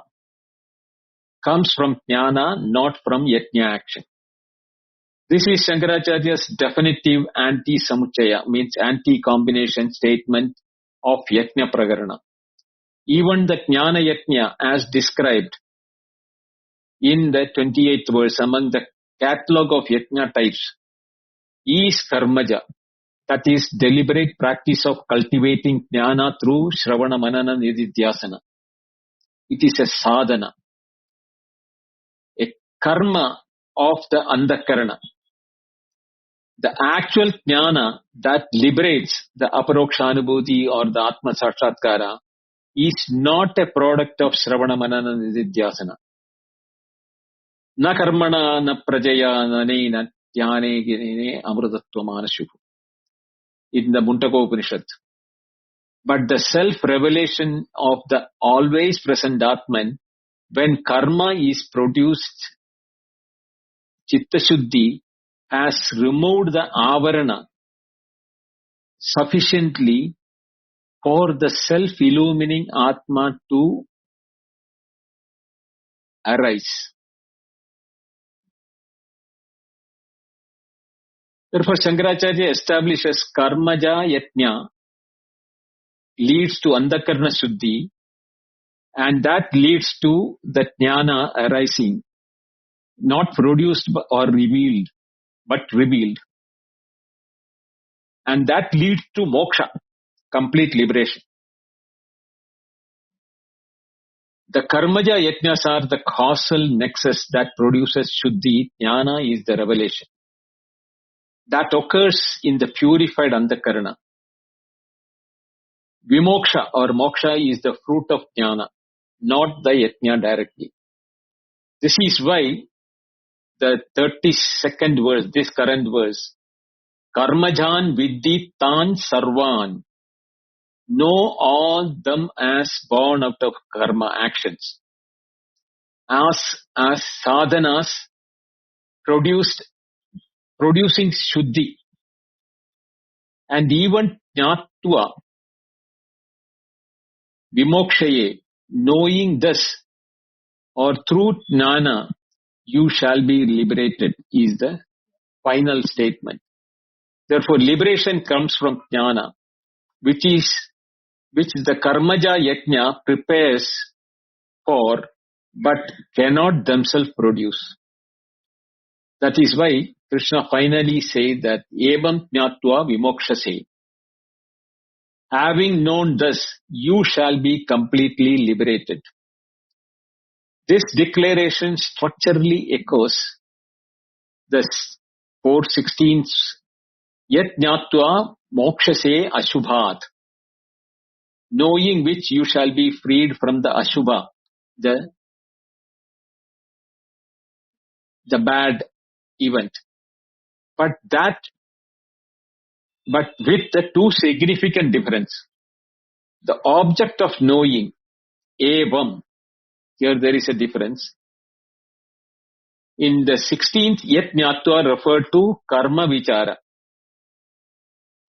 S2: comes from jnana, not from yajna action. This is Shankaracharya's definitive anti-samuchaya, means anti-combination statement of yajna prakarana. Even the jnana yajna, as described in the 28th verse among the catalogue of yajna types, is karmaja, that is deliberate practice of cultivating jnana through shravana manana nididhyasana. It is a sadhana, a karma of the antakarana. The actual jnana that liberates the aparokshanubhuti or the atma sakshatkara is not a product of shravana manana nididhyasana. Na karmana na prajaya nanena dhyane girine amrutatva manashuku. In the Mundaka Upanishad. But the self-revelation of the always present Atman, when karma is produced, chitta shuddhi has removed the avarana sufficiently for the self-illumining Atma to arise. Therefore, Shankaracharya establishes karmaja yajna leads to andakarna shuddhi, and that leads to the jnana arising, not produced or revealed, but revealed. And that leads to moksha, complete liberation. The karmaja yajnas are the causal nexus that produces shuddhi. Jnana is the revelation. That occurs in the purified andakarana. Vimoksha or moksha is the fruit of jnana, not the yajna directly. This is why the 32nd verse, this current verse, Karmajan vidhi tan sarvan, know all them as born out of karma actions, as sadhanas producing shuddhi, and even jnatva vimokshaye, knowing this or through jnana you shall be liberated, is the final statement. Therefore, liberation comes from jnana, which the karmaja yajna prepares for, but cannot themselves produce. That is why Krishna finally says that evam jnatva vimokshase. Having known this, you shall be completely liberated. This declaration structurally echoes the 4:16 yat jnatva mokshase ashubhat, knowing which you shall be freed from the ashubha, the bad event. But with the two significant difference. The object of knowing, evam, here there is a difference. In the 16th, yat jnatva referred to karma vichara.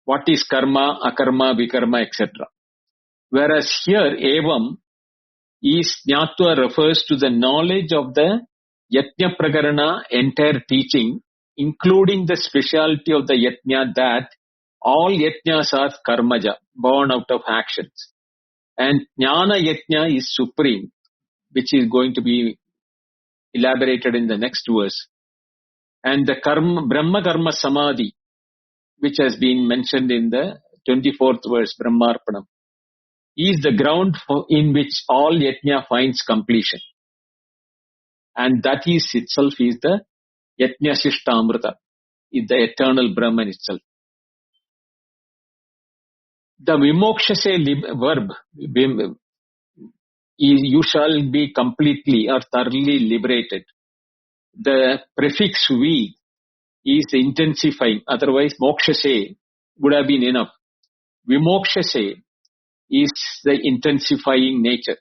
S2: What is karma, akarma, vikarma, etc. Whereas here, evam is jnatva refers to the knowledge of the yajna prakarana entire teaching, including the speciality of the yajna that all yajnas are karmaja, born out of actions. And jnana yajna is supreme, which is going to be elaborated in the next verse. And the Brahma Karma Samadhi, which has been mentioned in the 24th verse, Brahmarpanam, is the ground in which all yajna finds completion. And that is itself is the yajna shishtamrita, is the eternal Brahman itself. The vimokshase verb, you shall be completely or thoroughly liberated. The prefix vi is intensifying, otherwise mokshase would have been enough. Vimokshase is the intensifying nature,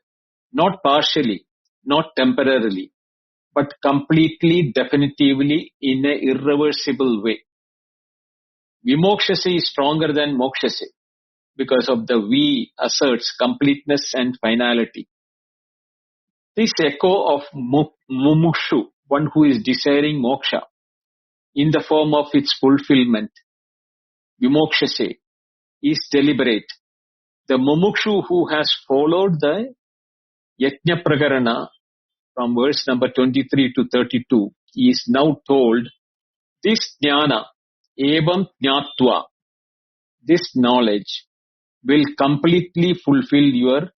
S2: not partially, not temporarily, but completely, definitively, in an irreversible way. Vimokshase is stronger than mokshase because of the vi asserts completeness and finality. This echo of mumukshu, one who is desiring moksha, in the form of its fulfillment, vimokshase, is deliberate. The mumukshu who has followed the yajna prakarana from verse number 23 to 32 is now told, this jnana, evam jnatva, this knowledge will completely fulfill your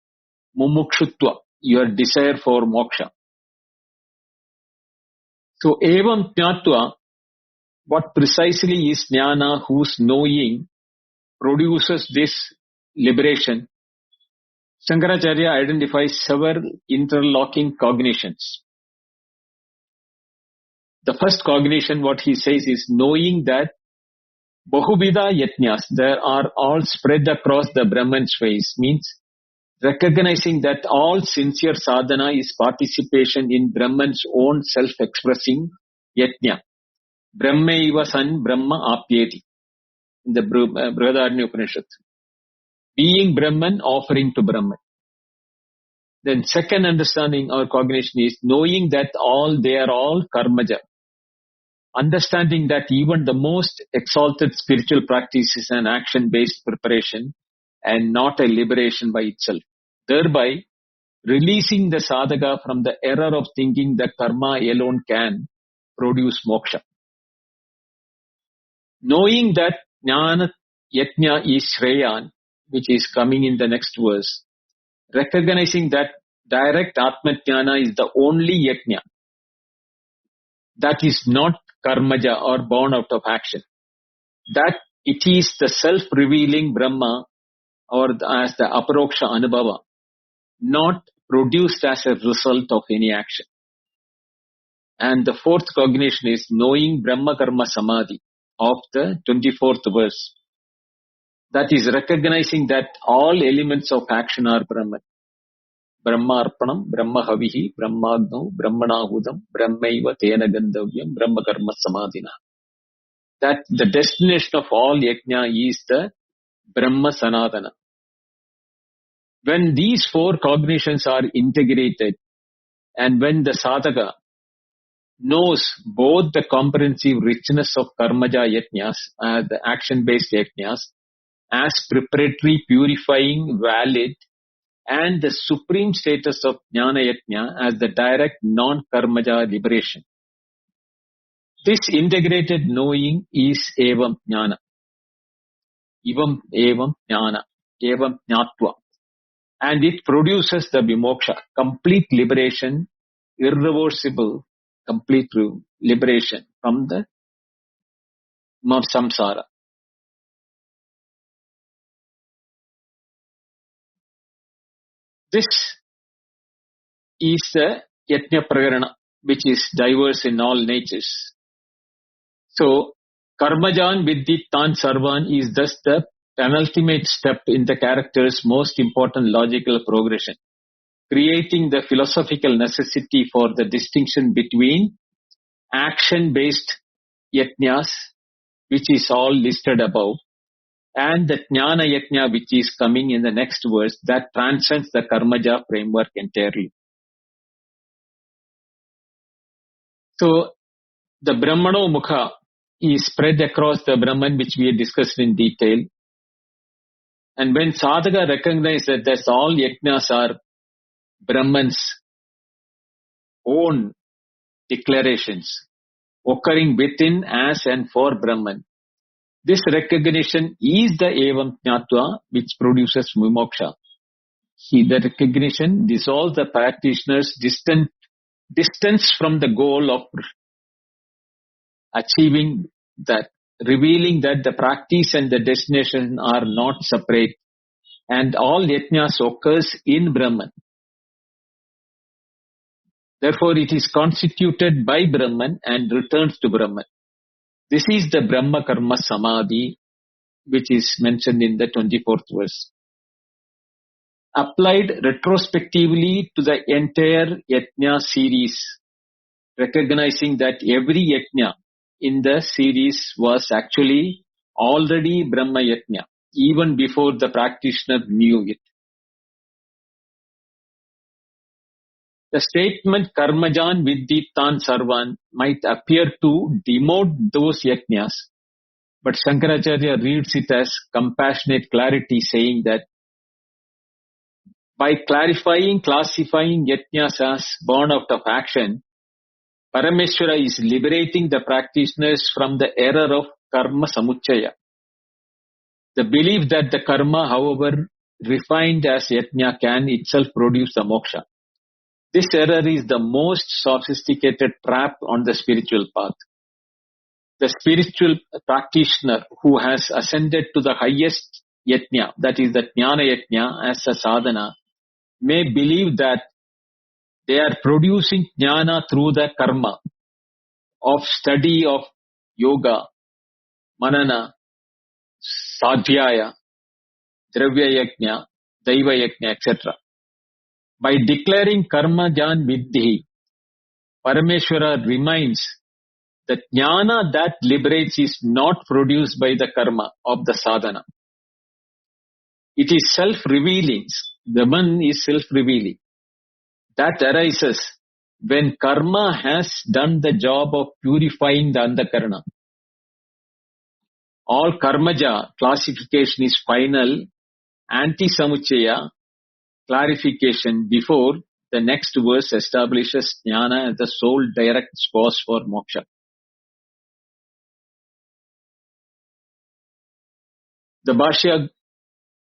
S2: mumukshutva, your desire for moksha. So, evam jnatva, what precisely is jnana whose knowing produces this liberation? Shankaracharya identifies several interlocking cognitions. The first cognition, what he says, is knowing that Bahuvida yajnas, there are all spread across the Brahman's ways, means recognizing that all sincere sadhana is participation in Brahman's own self-expressing yajna. Brahmaiva san Brahma apyeti, in the Brihadaranyaka Upanishad. Being Brahman, offering to Brahman. Then second understanding or cognition is knowing that they are all karmaja. Understanding that even the most exalted spiritual practice is an action-based preparation and not a liberation by itself. Thereby, releasing the sadhaka from the error of thinking that karma alone can produce moksha. Knowing that jnana yajna is shreyan, which is coming in the next verse, recognizing that direct atma jnana is the only yajna that is not karmaja or born out of action. That it is the self-revealing Brahma or as the aparoksha anubhava, not produced as a result of any action. And the fourth cognition is knowing Brahma Karma Samadhi of the 24th verse. That is recognizing that all elements of action are Brahman. Brahma Arpanam, Brahma Havihi, Brahmagno, Brahmanahudam, Brahmaiva Tena Gandavyam, Brahma Karma Samadhina. That the destination of all yajna is the Brahma Sanatana. When these four cognitions are integrated and when the sadhaka knows both the comprehensive richness of karmaja yajnas, the action-based yajnas, as preparatory, purifying, valid, and the supreme status of jnana yajna as the direct non-karmaja liberation. This integrated knowing is evam jnana. Evam jnana. Evam jnatva. And it produces the vimoksha, complete liberation, irreversible, complete liberation from the samsara. This is the yajna prakarana, which is diverse in all natures. So, karmajan viddittan sarvan is thus the penultimate step in the character's most important logical progression, creating the philosophical necessity for the distinction between action-based yajnas, which is all listed above, and the jnana yajna, which is coming in the next verse, that transcends the karmaja framework entirely. So, the Brahmano Mukha is spread across the Brahman, which we had discussed in detail. And when sadhaka recognizes that all yajnas are Brahman's own declarations, occurring within, as, and for Brahman, this recognition is the evam jnatva which produces vimoksha. The recognition dissolves the practitioner's distance from the goal of achieving that, revealing that the practice and the destination are not separate, and all yajnas occurs in Brahman. Therefore, it is constituted by Brahman and returns to Brahman. This is the Brahma Karma Samadhi, which is mentioned in the 24th verse. Applied retrospectively to the entire yajna series, recognizing that every yajna in the series was actually already Brahma yajna, even before the practitioner knew it. The statement karmajan viddittan sarvan might appear to demote those yajnas, but Shankaracharya reads it as compassionate clarity, saying that by classifying yajnas as born out of action, Parameshwara is liberating the practitioners from the error of karma samuchaya. The belief that the karma, however refined as yajna, can itself produce the moksha. This error is the most sophisticated trap on the spiritual path. The spiritual practitioner who has ascended to the highest yajna, that is the jnana yajna as a sadhana, may believe that they are producing jnana through the karma of study of yoga, manana, sadhyaya, dravya yajna, daiva yajna, etc. By declaring karma jan viddhi, Parameshwara reminds that jnana that liberates is not produced by the karma of the sadhana. It is self-revealing. The one is self-revealing. that arises when karma has done the job of purifying the antakarana. All karmaja classification is final, anti-samuchaya clarification before the next verse establishes jnana as the sole direct cause for moksha. The Bhashya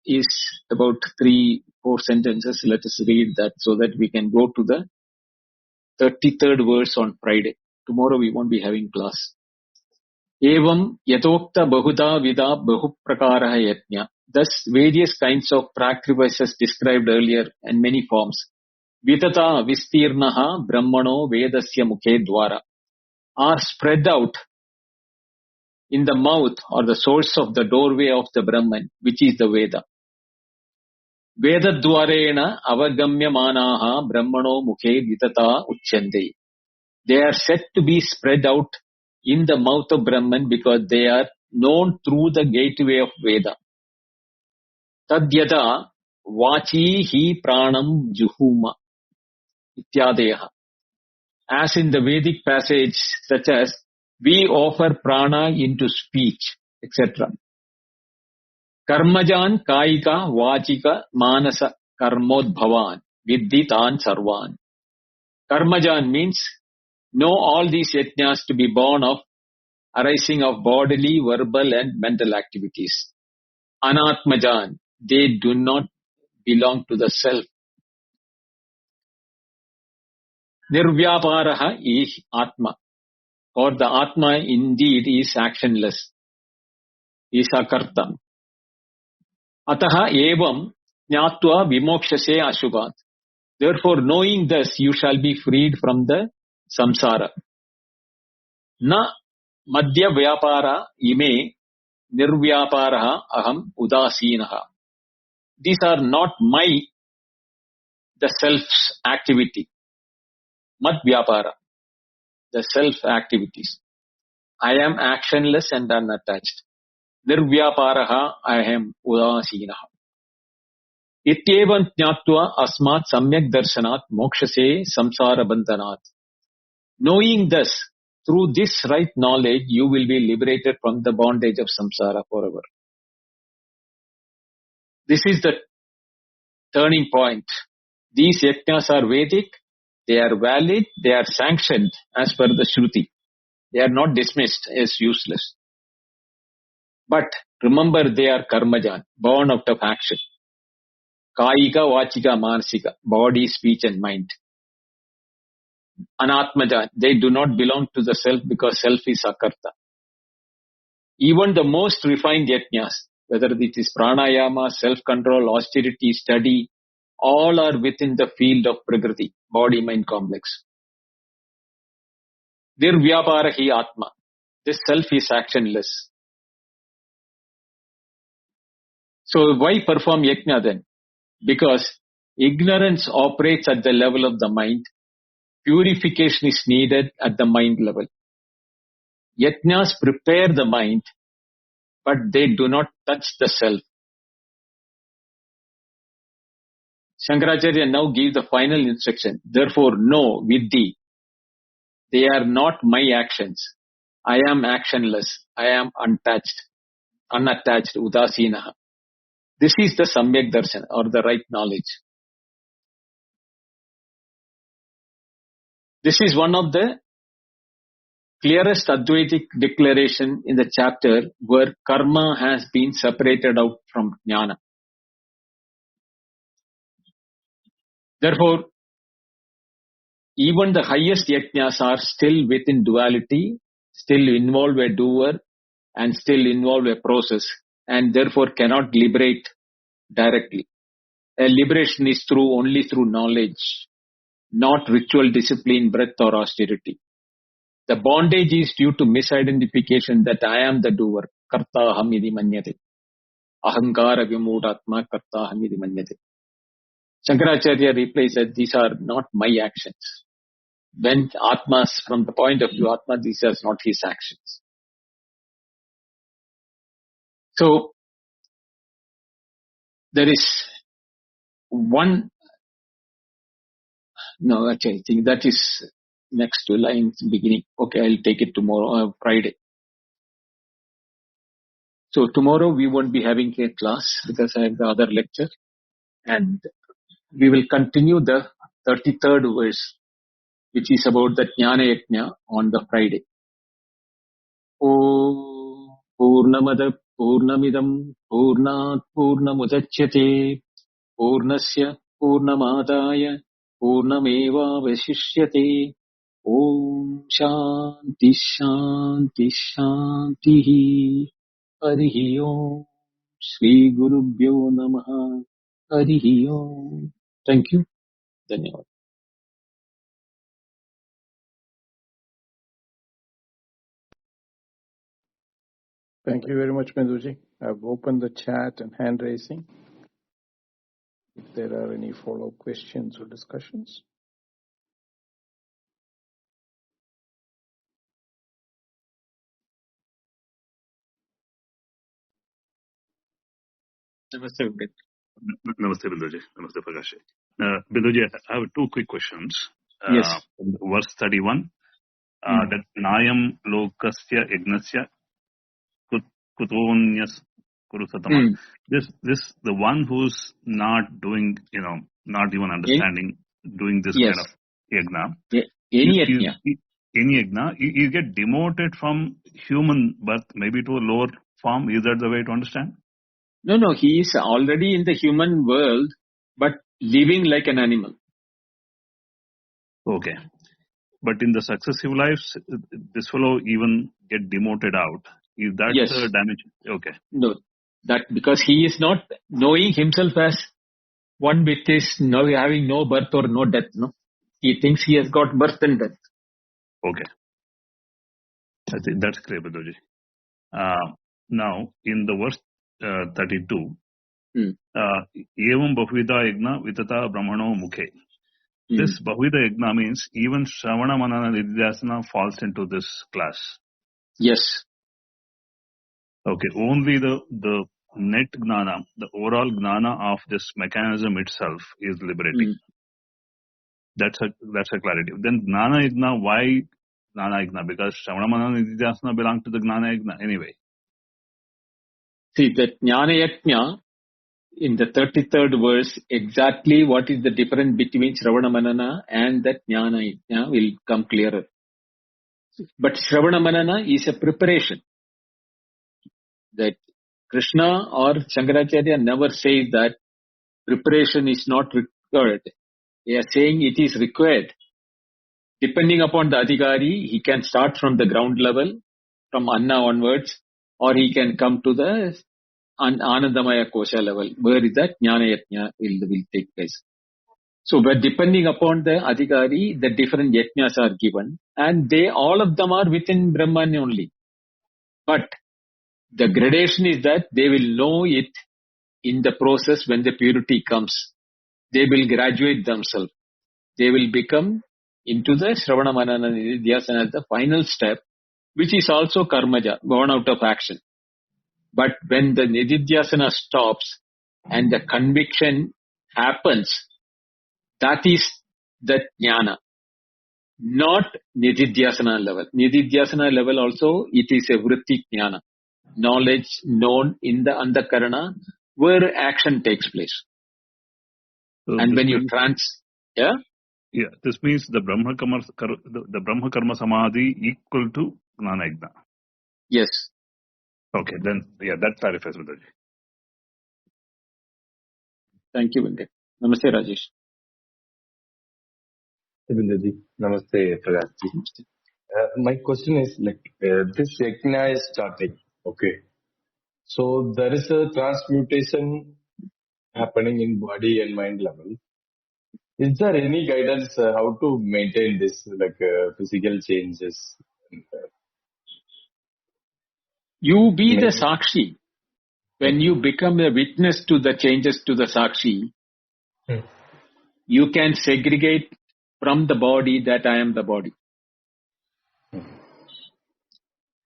S2: is about 3-4 sentences. Let us read that so that we can go to the 33rd verse on Friday. Tomorrow we won't be having class. Evam yatokta bahuda vida bahuprakaраha yajna. Thus various kinds of sacrifices described earlier in many forms. Vitata vistirnaha brahmano vedasya mukhe dwara are spread out in the mouth or the source of the doorway of the Brahman, which is the Veda. Vedadvarena avagamyamanaha brahmano mukhe vitata uchyante. They are said to be spread out in the mouth of Brahman because they are known through the gateway of Veda. Tadyata vachi hi pranam juhuma ityadeha. As in the Vedic passage such as we offer prana into speech, etc. Karmajan kaika vachika manasa karmodbhavan viddhi tan sarvan. Karmajan means know all these yajnas to be born of arising of bodily, verbal and mental activities. Anatmajan, they do not belong to the self. Nirvyaparaha is Atma, or the Atma indeed is actionless, is akarta. Ataha evam jnatva vimokshase ashubhat. Therefore, knowing this, you shall be freed from the samsara. Na madhya vyapara ime nirvyaparaha aham udasinaha. These are not the self's activity. Mad vyapara, the self activities. I am actionless and unattached. Nirvyaparaha, I am udasinaha. Ityevam jnatva asmat samyak darshanat mokshase samsara bandhanat. Knowing this, through this right knowledge, you will be liberated from the bondage of samsara forever. This is the turning point. These yajnas are Vedic, they are valid, they are sanctioned as per the Shruti. They are not dismissed as useless. But remember, they are karmajan, born out of action. Kaika, vachika, manasika, body, speech and mind. Anatmajan, they do not belong to the self because self is akarta. Even the most refined yajnas, whether it is pranayama, self-control, austerity, study, all are within the field of prakriti, body-mind complex. Nirvyapara hi atma. This self is actionless. So why perform yajna then? Because ignorance operates at the level of the mind. Purification is needed at the mind level. Yajnas prepare the mind, but they do not touch the self. Shankaracharya now gives the final instruction. Therefore, know, viddhi, they are not my actions. I am actionless. I am unattached, udasinaha. This is the samyak darshan or the right knowledge. This is one of the clearest Advaitic declaration in the chapter where karma has been separated out from jnana. Therefore, even the highest yajnas are still within duality, still involve a doer and still involve a process and therefore cannot liberate directly. A liberation is only through knowledge, not ritual discipline, breath or austerity. The bondage is due to misidentification that I am the doer. Karta aham iti manyate. Ahankara vimoodatma karta aham iti manyate. Shankaracharya replies that these are not my actions. When Atmas, from the point of view Atma, these are not his actions. So, there is one No, actually, I think that is next to lines beginning. Okay, I'll take it tomorrow, Friday. So tomorrow we won't be having a class because I have the other lecture, and we will continue the 33rd verse, which is about the Jnana Yajna on the Friday. Om Purnamada Purnamidam Purnat Purnamudachyate Purnasya Purnamadaya Purnameva Vasishyate Om Shanti Shanti Shanti Harihi Om Shri Gurubhyo Namaha Harihi Om. Thank you. Dhanyavad.
S1: Thank you very much, Binduji. I've opened the chat and hand raising. If there are any follow-up questions or discussions.
S2: Namaste, Venkat.
S3: Namaste, Binduji. Namaste, Prakash. Binduji, I have two quick questions.
S2: Yes.
S3: Verse 31, that Nayam Lokasya Ignasya Kutonyas Kurusatama. This, the one who's not doing, not even understanding, doing this
S2: Yes.
S3: kind of yagna.
S2: Any yajna.
S3: Any yagna, you get demoted from human birth, maybe to a lower form. Is that the way to understand?
S2: No, he is already in the human world, but living like an animal.
S3: Okay. But in the successive lives, this fellow even get demoted out. Is that
S2: Yes.
S3: the damage? Okay.
S2: No, that because he is not knowing himself as one with his now having no birth or no death. No, he thinks he has got birth and death.
S3: Okay. I think that's clear, Badoji. Now, in the verse 32, Evam Bahvida Yagna Vitata Brahmano Mukhe. This Bahvida Yagna means even Shravana Manana Nidhyasana falls into this class.
S2: Yes.
S3: Okay, only the net gnana, the overall gnana of this mechanism itself is liberating. That's a clarity. Then gnana yagna, why gnana yagna? Because Shravana Manana Nidhyasana belong to the gnana yagna anyway.
S2: See, that Jnana Yajna in the 33rd verse, exactly what is the difference between Shravana Manana and that Jnana Yajna will come clearer. But Shravana Manana is a preparation. That Krishna or Shankaracharya never says that preparation is not required. They are saying it is required. Depending upon the Adhikari, he can start from the ground level, from Anna onwards, or he can come to the Anandamaya Kosha level, where is that Jnana Yajna will take place. So, but depending upon the Adhikari, the different Yajnas are given, and all of them are within Brahman only. But the gradation is that they will know it in the process when the purity comes. They will graduate themselves. They will become into the Shravana Manana Nidhyasana as the final step, which is also karmaja, born out of action. But when the Nidhyasana stops and the conviction happens, that is the jnana, not Nidhyasana level. Nidhyasana level also, it is a vritti jnana, knowledge known in the andakarana where action takes place.
S3: So
S2: And when you
S3: this means the Brahma Karma Samadhi equal to Gnana Yagna.
S2: Yes.
S3: Okay, then that clarifies, Badoji.
S2: Thank you, Venkat. Namaste, Rajesh.
S4: Binduji. Namaste, Prakash. My question is this yajna is starting. Okay. So there is a transmutation happening in body and mind level. Is there any guidance how to maintain this, physical changes?
S2: You be the Sakshi. When you become a witness to the changes to the Sakshi, you can segregate from the body that I am the body.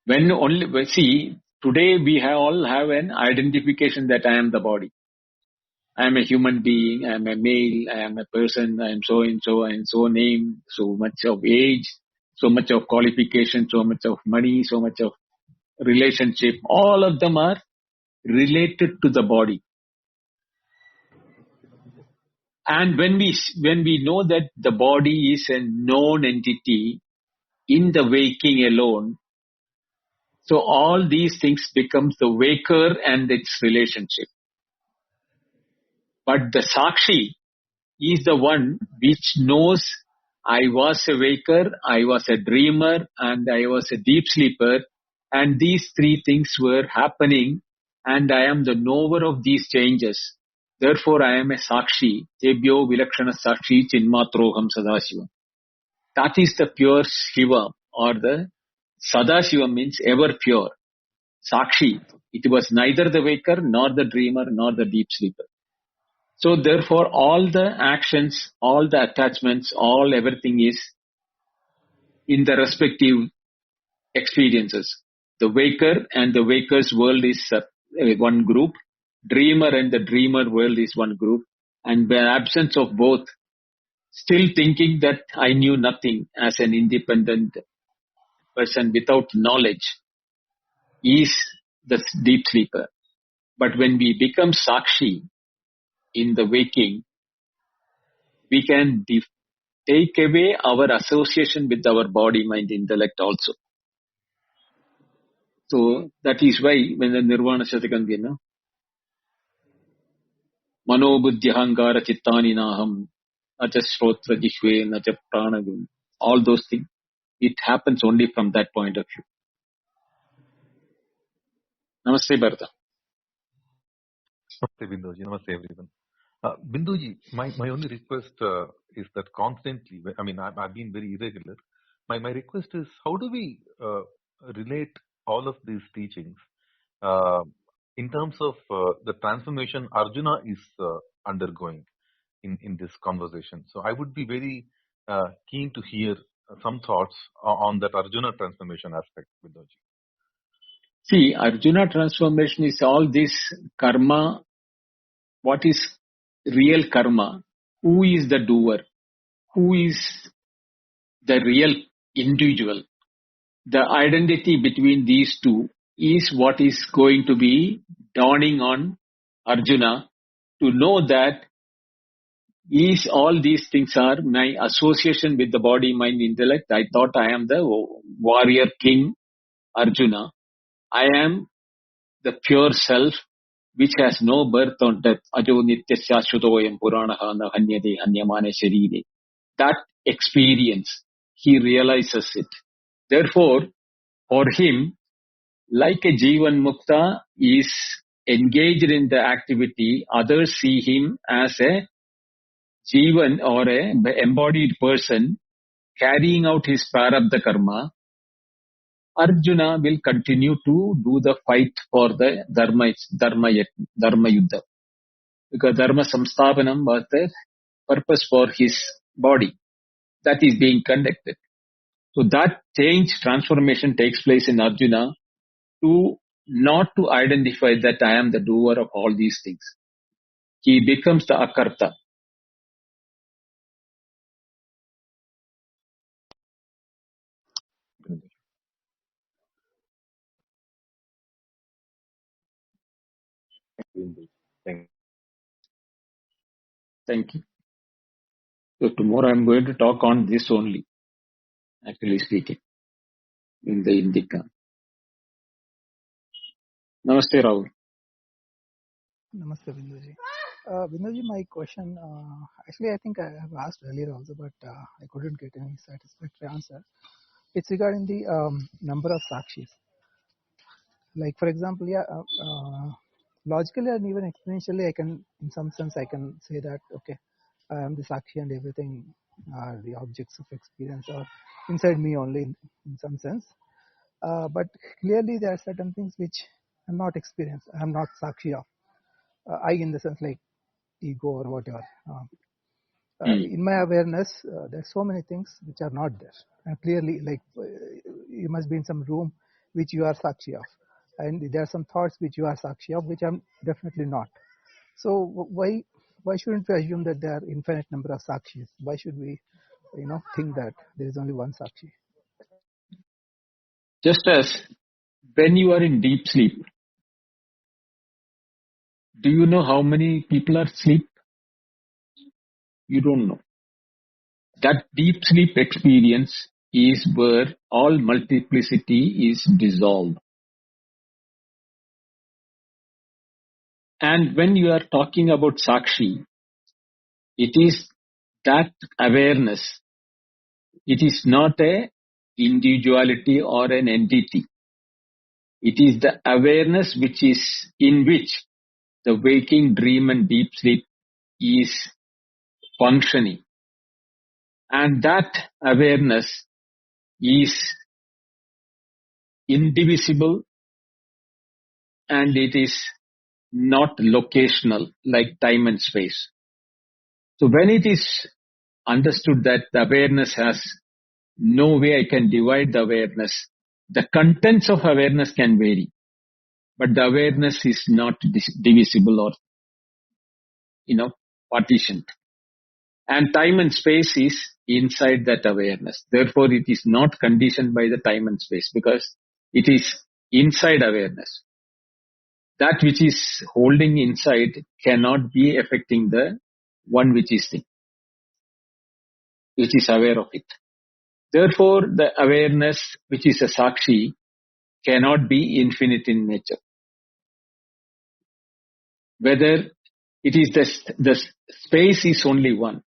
S2: When today we all have an identification that I am the body. I am a human being, I am a male, I am a person, I am so and so and so name, so much of age, so much of qualification, so much of money, so much of relationship. All of them are related to the body. And when we know that the body is a known entity in the waking alone, so all these things becomes the waker and its relationship. But the Sakshi is the one which knows I was a waker, I was a dreamer, and I was a deep sleeper, and these three things were happening, and I am the knower of these changes. Therefore, I am a Sakshi. Tebhyo vilakshana Sakshi chinmatroham sadashivam. That is the pure Shiva, or the Sadashiva means ever pure. Sakshi. It was neither the waker, nor the dreamer, nor the deep sleeper. So therefore, all the actions, all the attachments, everything is in the respective experiences. The waker and the waker's world is one group. Dreamer and the dreamer world is one group. And the absence of both, still thinking that I knew nothing as an independent person without knowledge, is the deep sleeper. But when we become Sakshi in the waking, we can take away our association with our body, mind, intellect also. So that is why when the Nirvana Shatakam, Mano Buddhi Ahankara Chittani Naham, Nacha Shrotra Jishve, Nacha Pranagam, all those things, it happens only from that point of view. Namaste, Bharata.
S5: Namaste, Binduji. Namaste, everyone. Binduji, my only request is that constantly, I mean, I've been very irregular. My request is, how do we relate all of these teachings in terms of the transformation Arjuna is undergoing in this conversation? So I would be very keen to hear some thoughts on that Arjuna transformation aspect, Binduji.
S2: See, Arjuna transformation is all this karma. What is real karma? Who is the doer? Who is the real individual? The identity between these two is what is going to be dawning on Arjuna to know that all these things are my association with the body, mind, intellect. I thought I am the warrior king Arjuna. I am the pure self which has no birth or death. Ajo nityasya shudhoyam puranaha na hanyade hanyamane sharire. That experience, he realizes it. Therefore, for him, like a Jivan Mukta is engaged in the activity, others see him as a Jivan or an embodied person carrying out his prarabdha karma. Arjuna will continue to do the fight for the dharma yuddha. Because dharma samsthapanam was the purpose for his body. That is being conducted. So that transformation takes place in Arjuna not to identify that I am the doer of all these things. He becomes the akarta. Thank you. So tomorrow I am going to talk on this only, actually speaking, in the Indica. Namaste, Rahul.
S6: Namaste, Binduji. Binduji, my question, actually I think I have asked earlier also, but I couldn't get any satisfactory answer. It's regarding the number of sakshis. Like, for example, logically and even experientially, I can, in some sense, I can say that, okay, I am the sakshi and everything are the objects of experience or inside me only in some sense. But clearly there are certain things which I'm not experienced, I'm not sakshi of. I in the sense like ego or whatever. In my awareness, there's so many things which are not there. And clearly, like you must be in some room which you are sakshi of. And there are some thoughts which you are sakshi of, which I'm definitely not. So why shouldn't we assume that there are infinite number of sakshis? Why should we, think that there is only one sakshi?
S2: Just as when you are in deep sleep, do you know how many people are asleep? You don't know. That deep sleep experience is where all multiplicity is dissolved. And when you are talking about Sakshi, it is that awareness. It is not a individuality or an entity. It is the awareness which is in which the waking, dream and deep sleep is functioning. And that awareness is indivisible and it is not locational like time and space. So when it is understood that the awareness has no way I can divide the awareness, the contents of awareness can vary, but the awareness is not divisible or, partitioned. And time and space is inside that awareness. Therefore, it is not conditioned by the time and space because it is inside awareness. That which is holding inside cannot be affecting the one which is aware of it. Therefore, the awareness which is a sakshi cannot be infinite in nature. Whether it is the space is only one.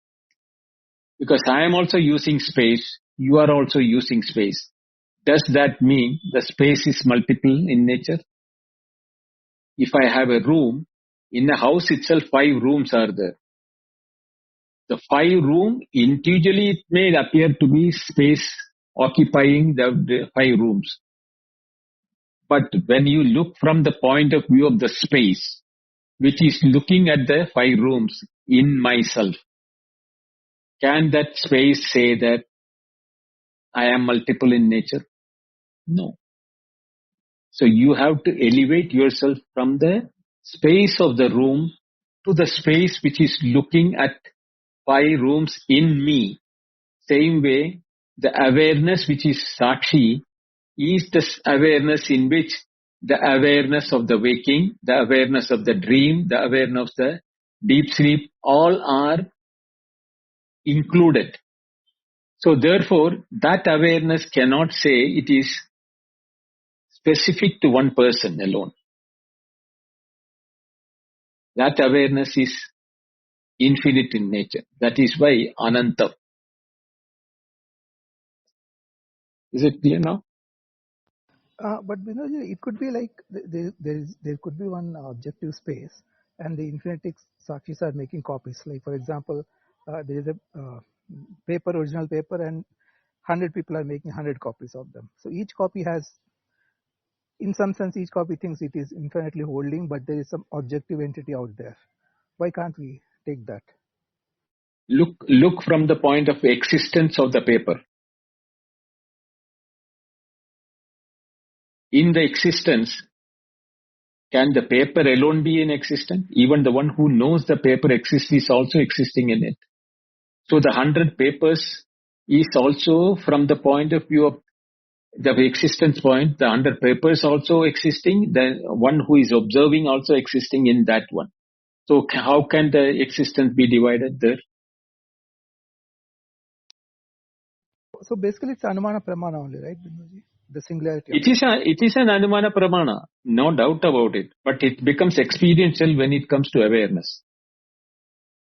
S2: Because I am also using space, you are also using space. Does that mean the space is multiple in nature? If I have a room, in a house itself 5 rooms are there. The 5 room, individually it may appear to be space occupying the 5 rooms. But when you look from the point of view of the space, which is looking at the 5 rooms in myself, can that space say that I am multiple in nature? No. So you have to elevate yourself from the space of the room to the space which is looking at 5 rooms in me. Same way, the awareness which is Sakshi is the awareness in which the awareness of the waking, the awareness of the dream, the awareness of the deep sleep, all are included. So therefore, that awareness cannot say it is specific to one person alone. That awareness is infinite in nature. That is why Ananta. Is it clear now?
S6: But it could be like there could be one objective space, and the infinite sakshis are making copies. Like for example, there is a original paper, and 100 people are making 100 copies of them. So each copy has, in some sense, each copy thinks it is infinitely holding, but there is some objective entity out there. Why can't we take that?
S2: Look from the point of existence of the paper. In the existence, can the paper alone be in existence? Even the one who knows the paper exists is also existing in it. So the 100 papers is also from the point of view of the existence point, the 100 papers also existing, the one who is observing also existing in that one. So how can the existence be divided there?
S6: So basically it's Anumana Pramana only, right? The singularity.
S2: It is an Anumana Pramana, no doubt about it. But it becomes experiential when it comes to awareness.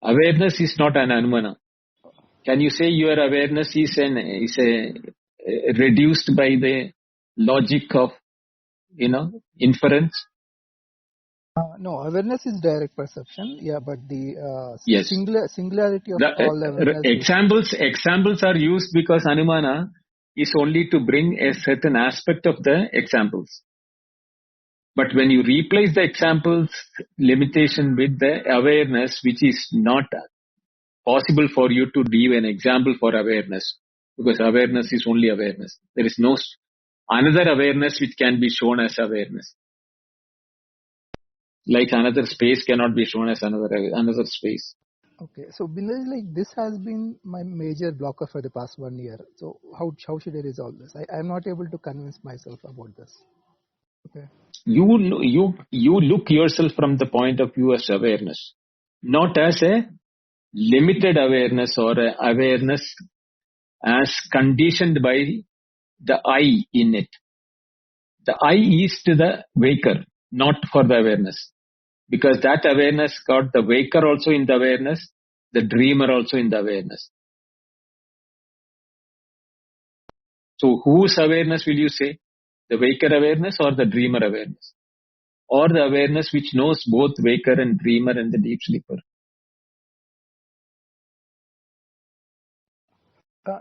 S2: Awareness is not an Anumana. Can you say your awareness is reduced by the logic of, inference?
S6: No, awareness is direct perception. Yeah, but the
S2: yes.
S6: singularity of all awareness.
S2: Examples are used because Anumana is only to bring a certain aspect of the examples. But when you replace the examples limitation with the awareness, which is not possible for you to give an example for awareness, because awareness is only awareness. There is no another awareness which can be shown as awareness. Like another space cannot be shown as another space.
S6: Okay, so Bindu, like this has been my major blocker for the past 1 year. So how should I resolve this? I'm not able to convince myself about this. Okay.
S2: You look yourself from the point of view as awareness, not as a limited awareness or a awareness as conditioned by the I in it. The I is to the waker, not for the awareness. Because that awareness got the waker also in the awareness, the dreamer also in the awareness. So whose awareness will you say? The waker awareness or the dreamer awareness? Or the awareness which knows both waker and dreamer and the deep sleeper?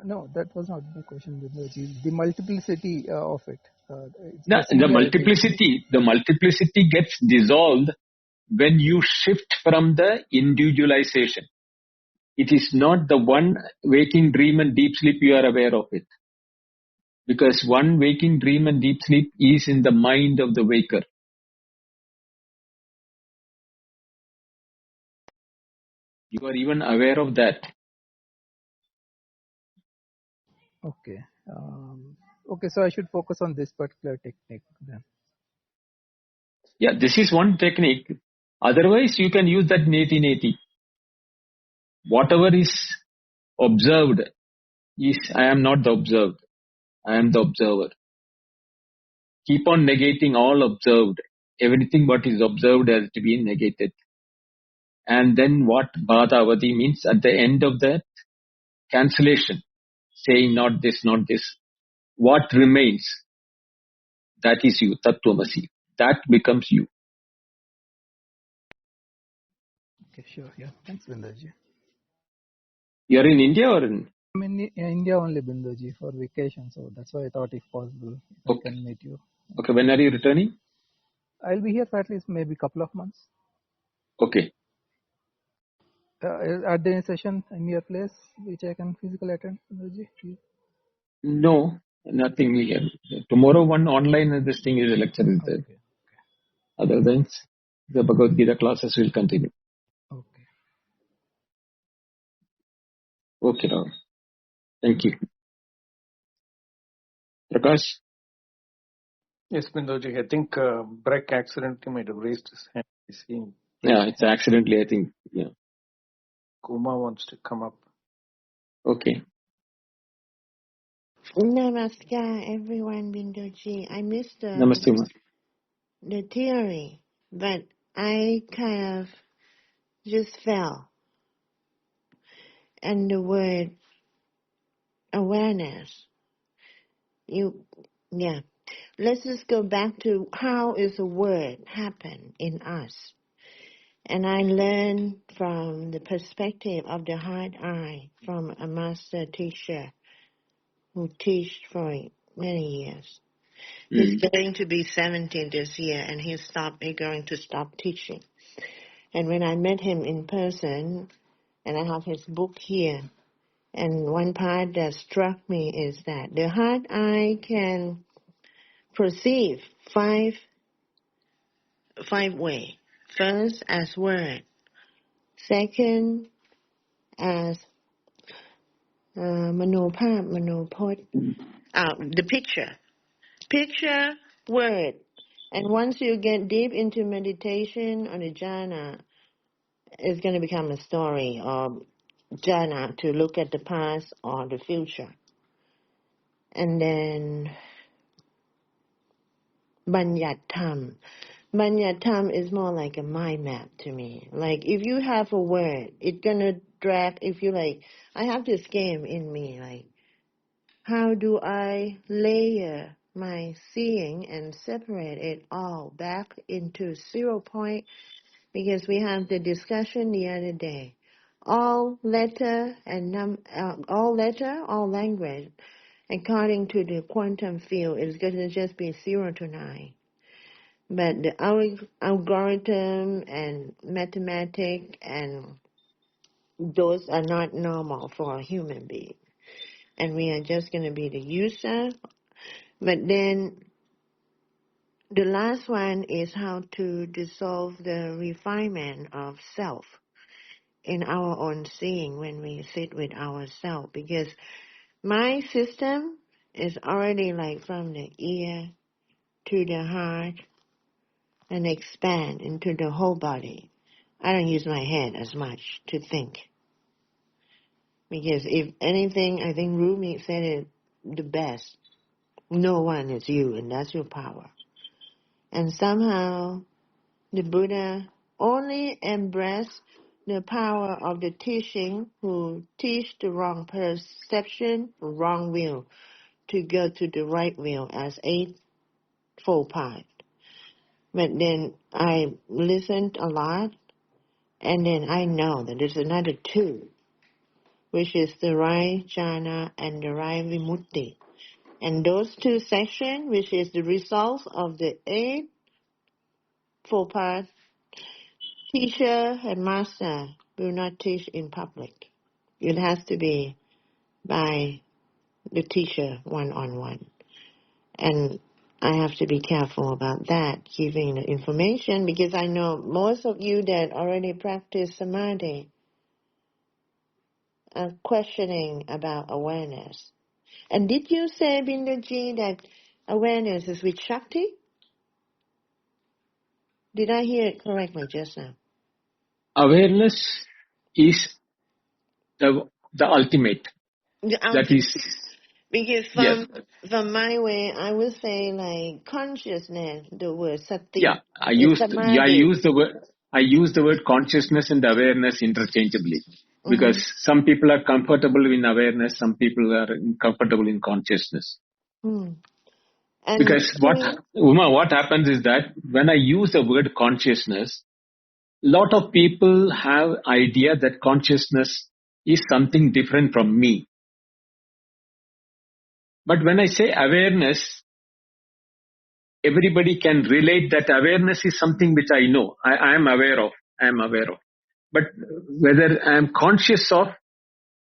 S6: No, that was not the question, Bindu. The multiplicity of it. It's
S2: The,
S6: the
S2: the
S6: singularity.
S2: multiplicity gets dissolved when you shift from the individualization. It is not the one waking dream and deep sleep you are aware of it. Because one waking dream and deep sleep is in the mind of the waker. You are even aware of that.
S6: Okay. Okay, so I should focus on this particular technique then.
S2: Yeah, this is one technique. Otherwise, you can use that 80-80. Whatever is observed is, I am not the observed. I am the observer. Keep on negating all observed. Everything what is observed has to be negated. And then what Bhada Avadi means at the end of that cancellation, saying not this, not this. What remains? That is you, Tattvamasi. That becomes you.
S6: Okay, sure. Yeah. Thanks, Binduji.
S2: You are in India or in?
S6: I'm in India only, Binduji, for vacation. So that's why I thought if possible, if I
S2: Okay.
S6: can meet you.
S2: Okay, when are you returning?
S6: I'll be here for at least maybe a couple of months.
S2: Okay.
S6: Are there any session in your place which I can physically attend, Binduji?
S2: No, nothing here. Tomorrow one online this thing is a lecture is there.
S6: Okay.
S2: Other than the Bhagavad Gita classes will continue.
S6: Okay.
S2: Okay, Rahul. Thank you. Prakash?
S1: Yes, Binduji, I think Breck accidentally might have raised his hand. He's seen
S2: Yeah, it's accidentally, I think. Yeah.
S1: Kuma wants to come up.
S2: Okay.
S7: Namaskar, everyone, Binduji. I missed
S2: Namaste, Ma.
S7: the theory, but I kind of just fell. And the word awareness, Let's just go back to how is a word happen in us. And I learned from the perspective of the heart eye from a master teacher who taught for many years. He's going to be 70 this year, and he's going to stop teaching. And when I met him in person, and I have his book here, and one part that struck me is that the heart eye can perceive five ways. First, as word. Second, as manopod, the picture. Picture, word. And once you get deep into meditation on the jhana, it's going to become a story or jhana to look at the past or the future. And then Banyatam. Banyatam is more like a mind map to me. Like if you have a word, it's going to drag, if you like, I have this game in me, like how do I layer my seeing and separate it all back into 0 point? Because we have the discussion the other day. All letter, all language, according to the quantum field, is going to just be 0 to 9. But the algorithm and mathematics and those are not normal for a human being. And we are just going to be the user. But then The last one is how to dissolve the refinement of self in our own seeing when we sit with ourselves. Because my system is already like from the ear to the heart and expand into the whole body. I don't use my head as much to think. Because if anything, I think Rumi said it the best. No one is you, and that's your power. And somehow the Buddha only embraced the power of the teaching who teach the wrong perception, wrong will, to go to the right will as eightfold path. But then I listened a lot, and then I know that there's another two, which is the right jhana and the right vimutti. And those two sections, which is the results of the eightfold path, teacher and master will not teach in public. It has to be by the teacher one-on-one. And I have to be careful about that, giving the information, because I know most of you that already practice samadhi are questioning about awareness. And did you say, Binduji, that awareness is with Shakti? Did I hear it correctly just now?
S2: Awareness is the ultimate.
S7: The
S2: That
S7: ultimate.
S2: is,
S7: Because
S2: yes.
S7: from my way, I would say like consciousness, the word sati.
S2: Yeah, I
S7: It's
S2: use
S7: samadhi.
S2: the word consciousness and awareness interchangeably, because
S7: Mm-hmm.
S2: some people are comfortable in awareness, some people are comfortable in consciousness.
S7: Mm. And
S2: Because what happens is that when I use the word consciousness, lot of people have idea that consciousness is something different from me. But when I say awareness, everybody can relate that awareness is something which I know. I am aware of. But whether I am conscious of,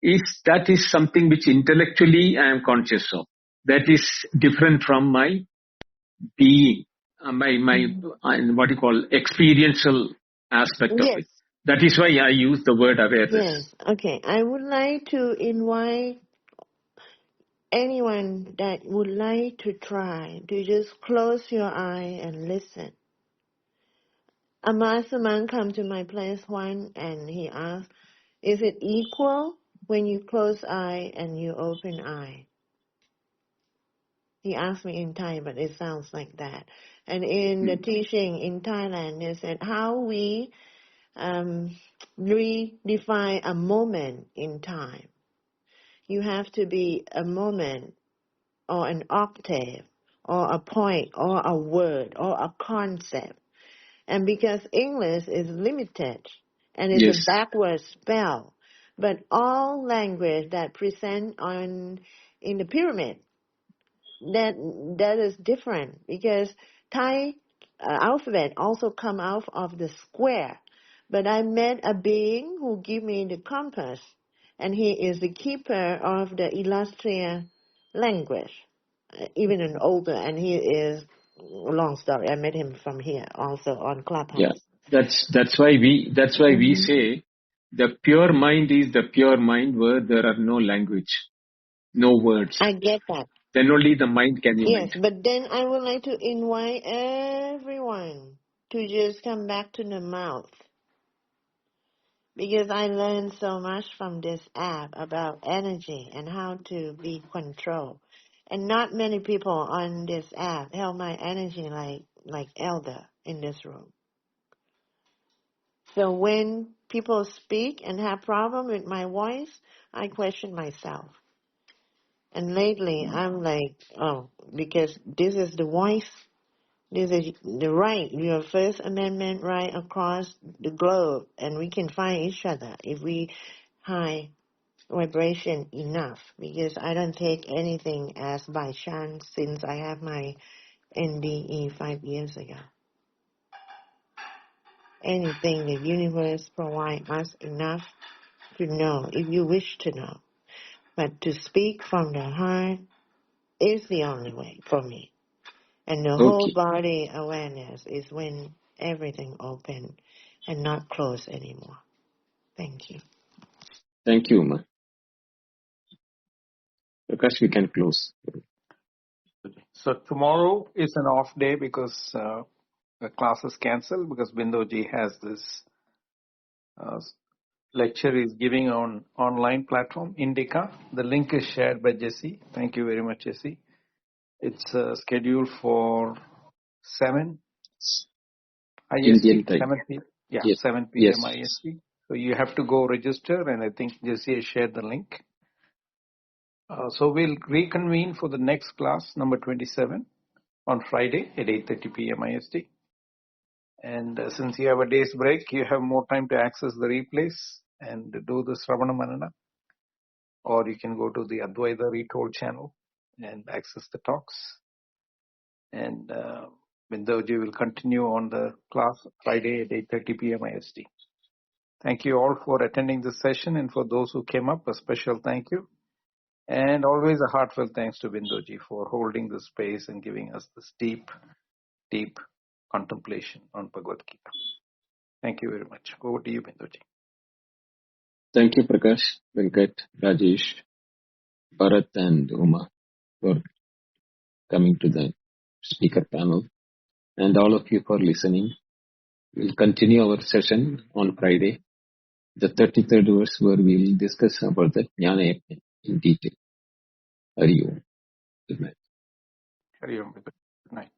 S2: that is something which intellectually I am conscious of. That is different from my being, what you call experiential aspect of
S7: yes,
S2: it. That is why I use the word awareness.
S7: yes. Okay, I would like to invite anyone that would like to try to just close your eye and listen. A master man come to my place once and he asked, is it equal when you close eye and you open eye? He asked me in Thai, but it sounds like that. And in the teaching in Thailand, they said how we redefine a moment in time. You have to be a moment or an octave or a point or a word or a concept. And because English is limited and it's a
S2: Yes,
S7: backward spell, but all language that present in the pyramid, that is different, because Thai alphabet also come out of the square. But I met a being who gave me the compass, and he is the keeper of the Illustrious language, even an older, and he is a long story. I met him from here also on
S2: yeah.
S7: Clubhouse.
S2: That's why we
S7: Hmm.
S2: say the pure mind is the pure mind where there are no language, no words.
S7: I get that.
S2: Then only the mind can
S7: Yes,
S2: imagine.
S7: but then I would like to invite everyone to just come back to the mouth, because I learned so much from this app about energy and how to be controlled. And not many people on this app held my energy like Elder in this room. So when people speak and have problem with my voice, I question myself. And lately I'm like, oh, because this is the voice. This is the right, your First Amendment right across the globe, and we can find each other if we high vibration enough, because I don't take anything as by chance since I have my NDE 5 years ago. Anything the universe provides us enough to know if you wish to know. But to speak from the heart is the only way for me. And the whole
S2: Okay.
S7: body awareness is when everything open and not closed anymore. Thank you.
S2: Thank you, Ma. Prakash, we can close.
S1: So tomorrow is an off day because the class is cancelled because Bindoji has this lecture is giving on online platform, Indica. The link is shared by Jesse. Thank you very much, Jesse. It's scheduled for 7 IST,
S2: Indian time.
S1: 7 p. Yeah,
S2: Yes.
S1: 7
S2: Yes.
S1: p.m. IST. So you have to go register, and I think Jesse has shared the link. So we'll reconvene for the next class, number 27, on Friday at 8:30 p.m. IST. And since you have a day's break, you have more time to access the replays and do the Sravana Manana. Or you can go to the Advaita Retold channel and access the talks. And Bindoji will continue on the class Friday at 8:30 p.m. IST. Thank you all for attending this session, and for those who came up, a special thank you. And always a heartfelt thanks to Bindoji for holding the space and giving us this deep, deep contemplation on Bhagavad Gita. Thank you very much. Over to you, Bindoji.
S2: Thank you, Prakash, Venkat, Rajesh, Bharat, and Uma for coming to the speaker panel, and all of you for listening. We'll continue our session on Friday, the 33rd verse, where we'll discuss about the Jnana Yajna in detail. Hari Om. Good night.
S1: Hari Om. Good night.